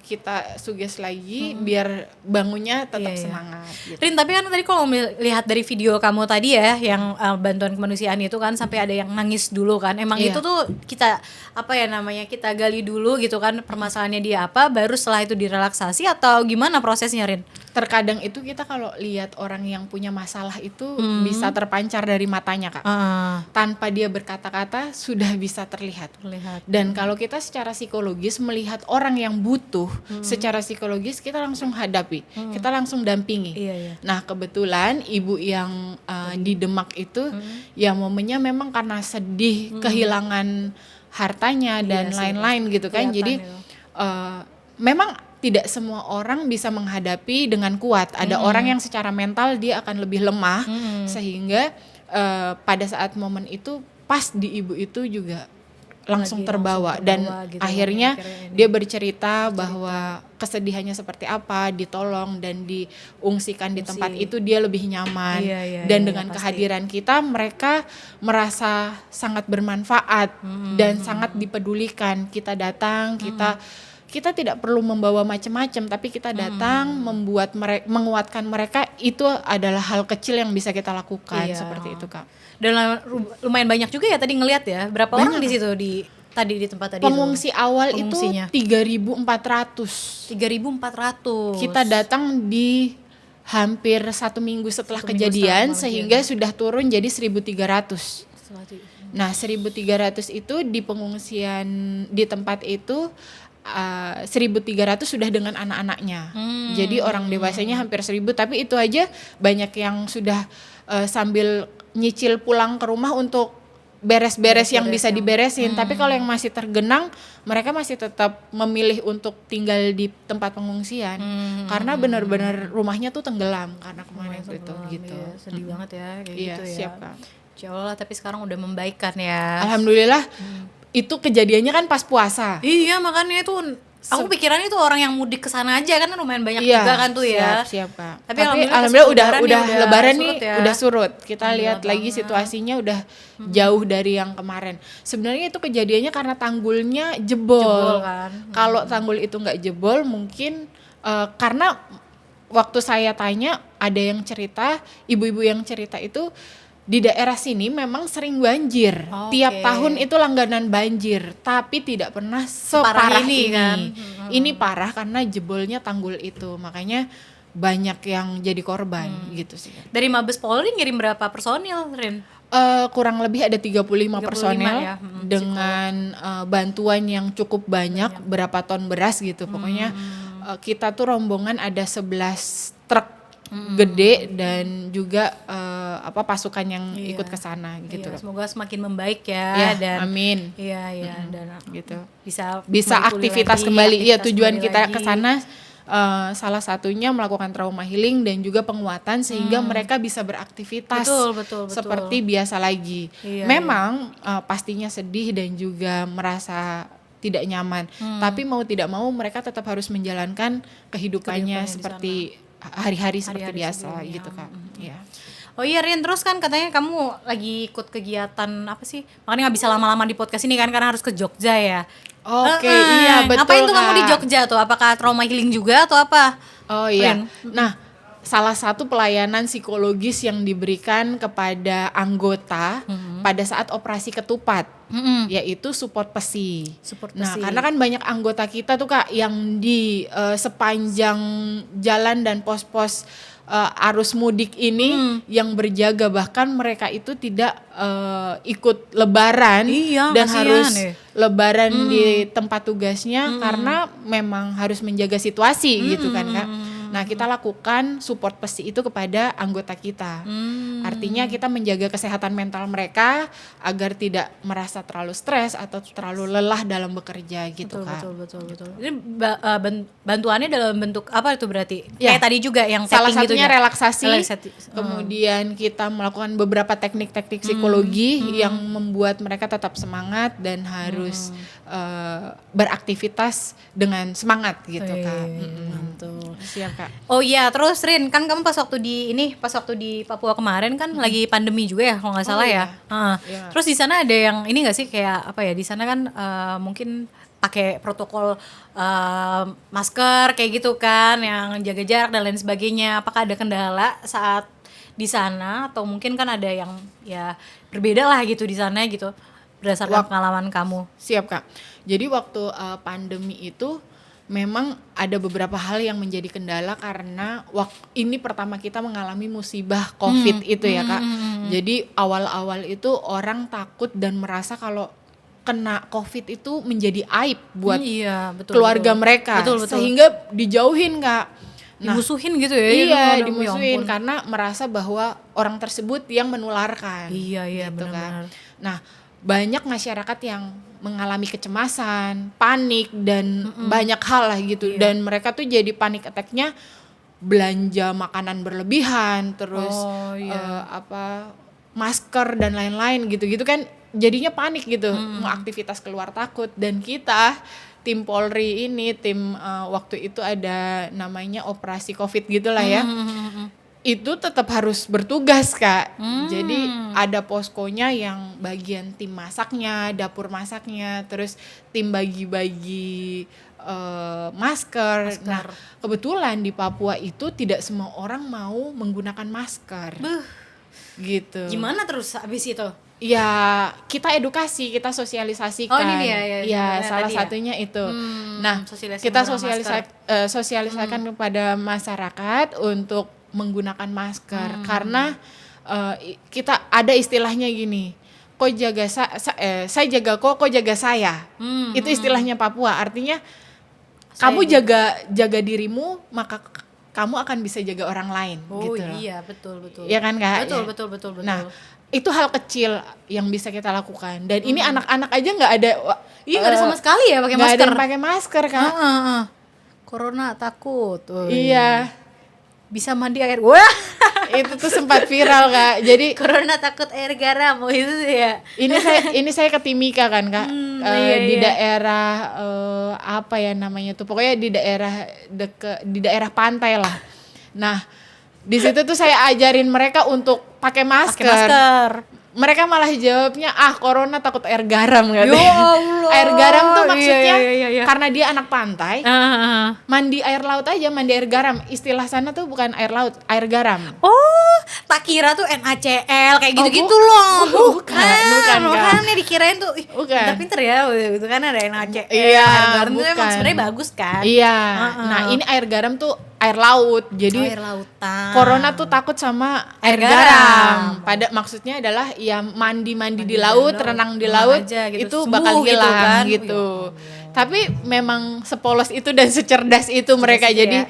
Kita suges lagi biar bangunnya tetap Iya, iya. semangat gitu. Rin, tapi kan tadi kalau lihat dari video kamu tadi ya yang bantuan kemanusiaan itu kan sampai ada yang nangis dulu kan. Emang Iya. itu tuh kita apa ya namanya, kita gali dulu gitu kan permasalahannya dia apa, baru setelah itu direlaksasi atau gimana prosesnya, Rin? Terkadang itu kita kalau lihat orang yang punya masalah itu bisa terpancar dari matanya Kak. Tanpa dia berkata-kata sudah bisa terlihat. Terlihat. Dan kalau kita secara psikologis melihat orang yang butuh, secara psikologis kita langsung hadapi, kita langsung dampingi. Iya, iya. Nah kebetulan ibu yang di Demak itu, ya momennya memang karena sedih, kehilangan hartanya dan Iya sih, lain-lain gitu kan. kelihatan Jadi itu. memang tidak semua orang bisa menghadapi dengan kuat. Ada orang yang secara mental dia akan lebih lemah, sehingga pada saat momen itu pas di ibu itu juga langsung terbawa dan gitu, akhirnya ini. dia bercerita bahwa kesedihannya seperti apa, ditolong dan diungsikan di tempat itu dia lebih nyaman. Iya, iya, Dan iya, dengan pasti. kehadiran kita mereka merasa sangat bermanfaat dan sangat dipedulikan. Kita datang, kita tidak perlu membawa macam-macam, tapi kita datang membuat menguatkan mereka, itu adalah hal kecil yang bisa kita lakukan. Iya. Seperti itu Kak. Dan lumayan banyak juga ya tadi ngelihat ya. Berapa orang di situ di tempat tadi? Pengungsi awal Pengungsinya. itu 3.400. 3.400. Kita datang di hampir 1 minggu setelah 1 minggu kejadian, setelah sehingga sudah turun jadi 1.300. Setelah itu. Nah 1.300 itu di pengungsian di tempat itu 1.300 sudah dengan anak-anaknya. Jadi orang dewasanya hampir 1.000, tapi itu aja banyak yang sudah sambil nyicil pulang ke rumah untuk beres-beres yang bisa diberesin. Tapi kalau yang masih tergenang, mereka masih tetap memilih untuk tinggal di tempat pengungsian karena benar-benar rumahnya tuh tenggelam karena kemarin itu gitu. Iya, sedih banget ya kayak Iya, gitu ya. siap Kak. Ya Allah, tapi sekarang udah membaikkan ya. Alhamdulillah. Itu kejadiannya kan pas puasa. Iya, makanya itu aku pikirannya itu orang yang mudik ke sana aja kan lumayan banyak Iya, juga kan tuh ya. Siap Kak. Tapi Tapi alhamdulillah alhamdulillah udah lebaran lebaran surut nih ya. udah surut. Kita Alhamdulillah lihat lagi banget. situasinya udah jauh dari yang kemarin. Sebenarnya itu kejadiannya karena tanggulnya jebol. Jebol kan. Kalau tanggul itu nggak jebol mungkin karena waktu saya tanya ada yang cerita, ibu-ibu yang cerita itu di daerah sini memang sering banjir. Oke. Tiap tahun itu langganan banjir, tapi tidak pernah separah ini kan. Ini parah karena jebolnya tanggul itu. Makanya banyak yang jadi korban gitu sih. Dari Mabes Polri ngirim berapa personil, Rin? Kurang lebih ada 35 personel ya. dengan bantuan yang cukup banyak, berapa ton beras gitu. Pokoknya kita tuh rombongan ada 11 truk gede dan juga pasukan yang ikut ke sana gitu. Iya, semoga semakin membaik ya, Ya, dan amin. Iya, dan Gitu. bisa Aktivitas pulih kembali. Iya, aktivitas tujuan kembali kita lagi. ke sana salah satunya melakukan trauma healing dan juga penguatan sehingga mereka bisa beraktivitas Betul. seperti biasa lagi. Iya, Memang pastinya sedih dan juga merasa tidak nyaman. Tapi mau tidak mau mereka tetap harus menjalankan kehidupannya di seperti hari-hari seperti Hari-hari biasa sebelumnya. gitu Kak. Iya. Oh iya, Rin, terus kan katanya kamu lagi ikut kegiatan apa sih? Makanya nggak bisa lama-lama di podcast ini kan karena harus ke Jogja ya. Oke, iya betul. Ngapain tuh kamu di Kak. Jogja tuh? Apakah trauma healing juga atau apa? Oh iya. Rin. Nah, salah satu pelayanan psikologis yang diberikan kepada anggota pada saat operasi ketupat, yaitu support pesi. Nah, karena kan banyak anggota kita tuh Kak yang di sepanjang jalan dan pos-pos arus mudik ini yang berjaga, bahkan mereka itu tidak ikut lebaran dan harus lebaran di tempat tugasnya karena memang harus menjaga situasi gitu kan Kak. Nah, kita lakukan support pesi itu kepada anggota kita. Artinya kita menjaga kesehatan mental mereka agar tidak merasa terlalu stres atau terlalu lelah dalam bekerja gitu Kak. Betul. Ini bantuannya dalam bentuk apa itu berarti? Kayak tadi juga yang salah setting satunya gitu relaksasi. Kemudian kita melakukan beberapa teknik-teknik psikologi yang membuat mereka tetap semangat dan harus beraktivitas dengan semangat gitu Kak. Mantul. Siap Kak. Oh iya, terus Rin, kan kamu pas waktu di Papua kemarin kan lagi pandemi juga ya kalau nggak salah ya. Iya. Terus di sana ada yang ini nggak sih kayak apa ya, di sana kan mungkin pakai protokol masker kayak gitu kan, yang jaga jarak dan lain sebagainya. Apakah ada kendala saat di sana atau mungkin kan ada yang ya berbeda lah gitu di sana gitu berdasarkan pengalaman kamu? Siap Kak. Jadi waktu pandemi itu memang ada beberapa hal yang menjadi kendala karena ini pertama kita mengalami musibah COVID itu ya Kak. Jadi awal-awal itu orang takut dan merasa kalau kena COVID itu menjadi aib buat keluarga mereka. Betul. Sehingga dijauhin Kak. Dimusuhin gitu ya? Iya, dimusuhin karena merasa bahwa orang tersebut yang menularkan. Iya, gitu benar-benar. Kan. Nah, banyak masyarakat yang mengalami kecemasan, panik dan banyak hal lah gitu. Dan mereka tuh jadi panik attack-nya belanja makanan berlebihan, terus masker dan lain-lain gitu-gitu kan jadinya panik gitu, mau aktivitas keluar takut. Dan kita tim Polri ini, tim waktu itu ada namanya operasi COVID gitulah ya. Itu tetap harus bertugas Kak. Jadi ada poskonya yang bagian tim masaknya, dapur masaknya, terus tim bagi-bagi masker. Nah, kebetulan di Papua itu tidak semua orang mau menggunakan masker. Gitu. Gimana terus abis itu? Ya, kita edukasi, kita sosialisasikan. Oh, ini dia ya salah satunya itu. Nah, kita sosialisasikan kepada masyarakat untuk menggunakan masker karena kita ada istilahnya gini, kok jaga saya jaga kok jaga saya. Itu istilahnya Papua, artinya kamu jaga dirimu maka kamu akan bisa jaga orang lain gitu. Iya, betul. Iya kan Kak? Betul. Nah, itu hal kecil yang bisa kita lakukan. Dan ini anak-anak aja nggak ada nggak ada sama sekali ya pakai masker. Nggak ada yang pakai masker Kak. Corona takut. Iya. Bisa mandi air. Wah, itu tuh sempat viral Kak. Jadi corona takut air garam itu ya. Ini saya ke Timika kan Kak. Di daerah apa ya namanya tuh. Pokoknya di daerah pantai lah. Nah, di situ tuh saya ajarin mereka untuk pakai masker. Mereka malah jawabnya corona takut air garam katanya. Ya Allah. Air garam tuh maksudnya karena dia anak pantai. Mandi air laut aja, mandi air garam. Istilah sana tuh bukan air laut, air garam. Oh, tak kira tuh NaCl kayak gitu-gitu loh. Bukan nih dikirain tuh. Pinter ya, itu kan ada NaCl. Iya, air garam tuh emang sebenarnya bagus kan. Iya. Nah, ini air garam tuh air laut. Jadi air lautan. Corona tuh takut sama air garam. Maksudnya adalah ya mandi di laut, renang di laut aja, gitu. Itu bakal hilang gitu. Tapi memang sepolos itu dan secerdas itu mereka. Jadi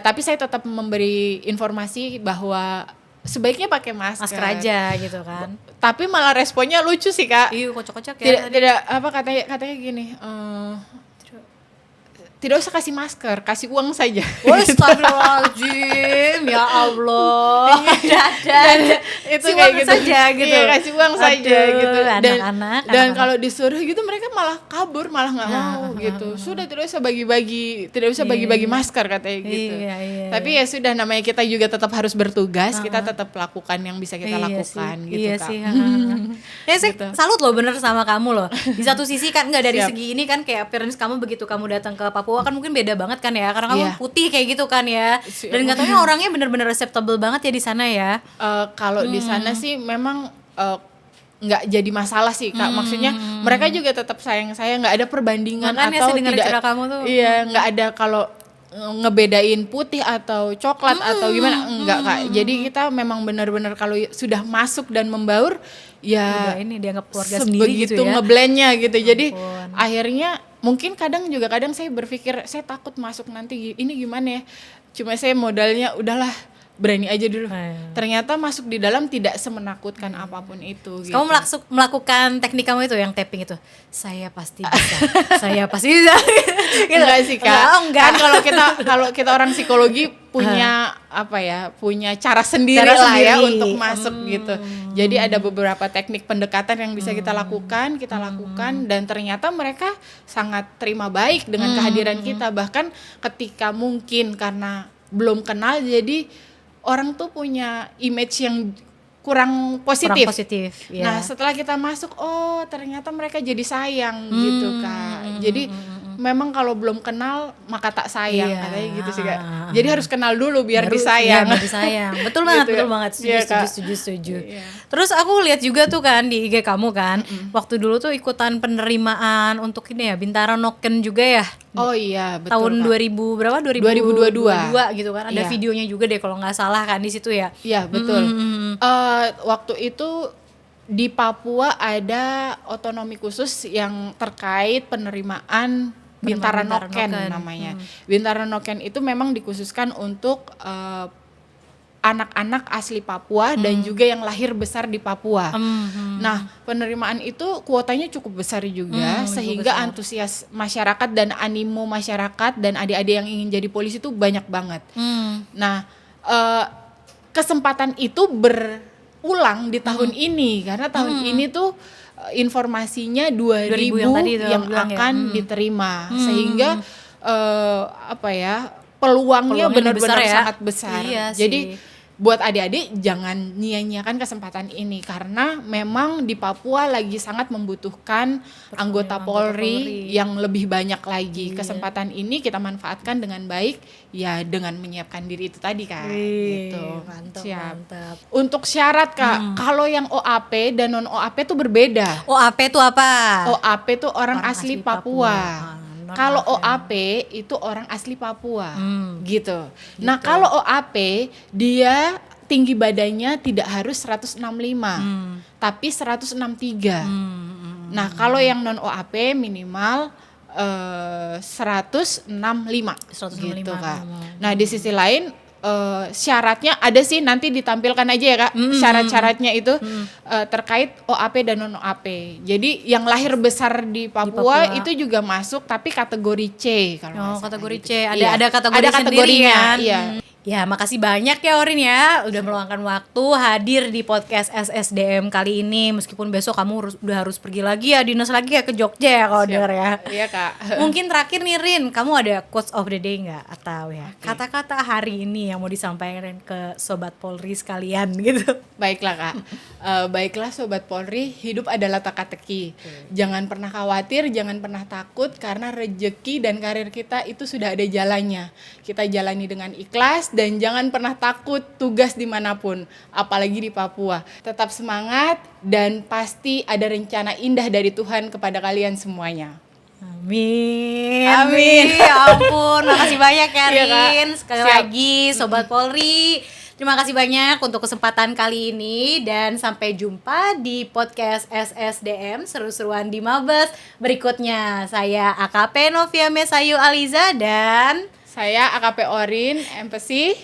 tapi saya tetap memberi informasi bahwa sebaiknya pakai masker aja gitu kan. Tapi malah responnya lucu sih Kak. Iya, kocak-kocak ya. Tidak apa katanya gini. Tidak usah kasih masker, kasih uang saja. Astagfirullahaladzim, ya Allah. Itu si kayak uang gitu saja gitu. Iya, kasih uang saja gitu. Anak-anak. Dan kalau disuruh gitu mereka malah kabur, malah nggak mau gitu. Sudah tidak usah bagi-bagi masker katanya gitu. Tapi ya sudah, namanya kita juga tetap harus bertugas, kita tetap lakukan yang bisa kita lakukan gitu Kak. Saya Gitu. salut loh bener sama kamu loh. Di satu sisi kan nggak dari segi ini kan, kayak appearance kamu begitu kamu datang ke Papua kan mungkin beda banget kan ya, karena kamu putih kayak gitu kan ya. Dan nggak taunya orangnya bener-bener acceptable banget ya di sana ya. Kalau di sana sih memang nggak jadi masalah sih Kak. Maksudnya mereka juga tetap sayang saya, nggak ada perbandingan. Makanya atau saya dengar tidak cerita kamu tuh. Iya, nggak ada kalau ngebedain putih atau coklat atau gimana, enggak Kak. Jadi kita memang benar-benar kalau sudah masuk dan membaur ya udah ini dianggap keluarga sendiri gitu ya. ngeblendnya gitu. Jadi akhirnya mungkin kadang saya berpikir saya takut masuk nanti ini gimana ya. Cuma saya modalnya udahlah, berani aja dulu. Ternyata masuk di dalam tidak semenakutkan apapun itu gitu. Kamu melakukan teknik kamu itu yang tapping itu. Saya pasti bisa. Saya pasti bisa. Gitu. Enggak sih Kak. Enggak. Kan kalau kita orang psikologi punya punya cara sendiri lah ya untuk masuk gitu. Jadi ada beberapa teknik pendekatan yang bisa kita lakukan, dan ternyata mereka sangat terima baik dengan kehadiran kita. Bahkan ketika mungkin karena belum kenal, jadi orang tuh punya image yang kurang positif. Ya. Nah setelah kita masuk, oh ternyata mereka jadi sayang gitu Kak. Jadi memang kalau belum kenal maka tak sayang, katanya gitu sih Kak. Jadi harus kenal dulu biar disayang. Biar disayang. Betul banget, gitu, betul banget. Setuju. Iya. Terus aku lihat juga tuh kan di IG kamu kan, waktu dulu tuh ikutan penerimaan untuk ini ya, Bintara Noken juga ya. Oh iya, betul Tahun Kak. 2000 berapa? 2022 gitu kan. Ada videonya juga deh kalau nggak salah kan di situ ya. Iya, betul. Waktu itu di Papua ada otonomi khusus yang terkait penerimaan Bintara Noken namanya. Bintara Noken itu memang dikhususkan untuk anak-anak asli Papua dan juga yang lahir besar di Papua. Nah, penerimaan itu kuotanya cukup besar juga, sehingga antusias masyarakat dan animo masyarakat dan adik-adik yang ingin jadi polisi itu banyak banget. Nah, kesempatan itu berulang di tahun ini, karena tahun ini tuh informasinya 2.000 yang akan diterima, sehingga peluangnya benar-benar sangat besar. Iya Jadi sih. buat adik-adik jangan nyia-nyiakan kesempatan ini, karena memang di Papua lagi sangat membutuhkan anggota Polri yang lebih banyak lagi. Kesempatan ini kita manfaatkan dengan baik ya, dengan menyiapkan diri itu tadi Kak. Gitu. Mantap. Untuk syarat Kak, kalau yang OAP dan non OAP itu berbeda. OAP itu apa? OAP itu orang asli Papua. Kalau OAP itu orang asli Papua, gitu. Nah kalau OAP dia tinggi badannya tidak harus 165, tapi 163. Nah kalau yang non OAP minimal 165 gitu Kak. Nah di sisi lain syaratnya ada sih, nanti ditampilkan aja ya Kak, syarat-syaratnya itu terkait OAP dan non OAP. Jadi yang lahir besar di Papua itu juga masuk, tapi kategori C kalau kategori gitu. C. Ada kategori sendiri kan. Iya. Ya, makasih banyak ya Orin ya udah meluangkan waktu hadir di podcast SSDM kali ini. Meskipun besok kamu udah harus pergi lagi ya, dinas lagi ya ke Jogja ya kalau denger ya. Iya Kak. Mungkin terakhir nih Rin, kamu ada quotes of the day nggak, atau ya kata-kata hari ini yang mau disampaikan ke Sobat Polri sekalian gitu? Baiklah Kak, baiklah Sobat Polri, hidup adalah teka-teki. Jangan pernah khawatir, jangan pernah takut, karena rejeki dan karir kita itu sudah ada jalannya. Kita jalani dengan ikhlas dan jangan pernah takut tugas dimanapun, apalagi di Papua. Tetap semangat dan pasti ada rencana indah dari Tuhan kepada kalian semuanya. Amin. Ya ampun, makasih banyak ya Iya, Kak. Rin. Sekali lagi Sobat Polri, terima kasih banyak untuk kesempatan kali ini, dan sampai jumpa di podcast SSDM seru-seruan di Mabes berikutnya. Saya AKP Novia Mesayu Aliza dan Saya AKP Orin, Empesi.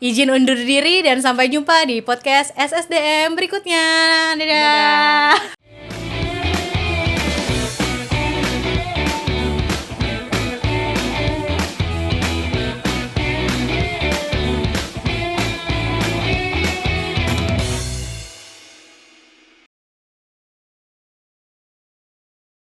izin undur diri dan sampai jumpa di podcast SSDM berikutnya. Dadah.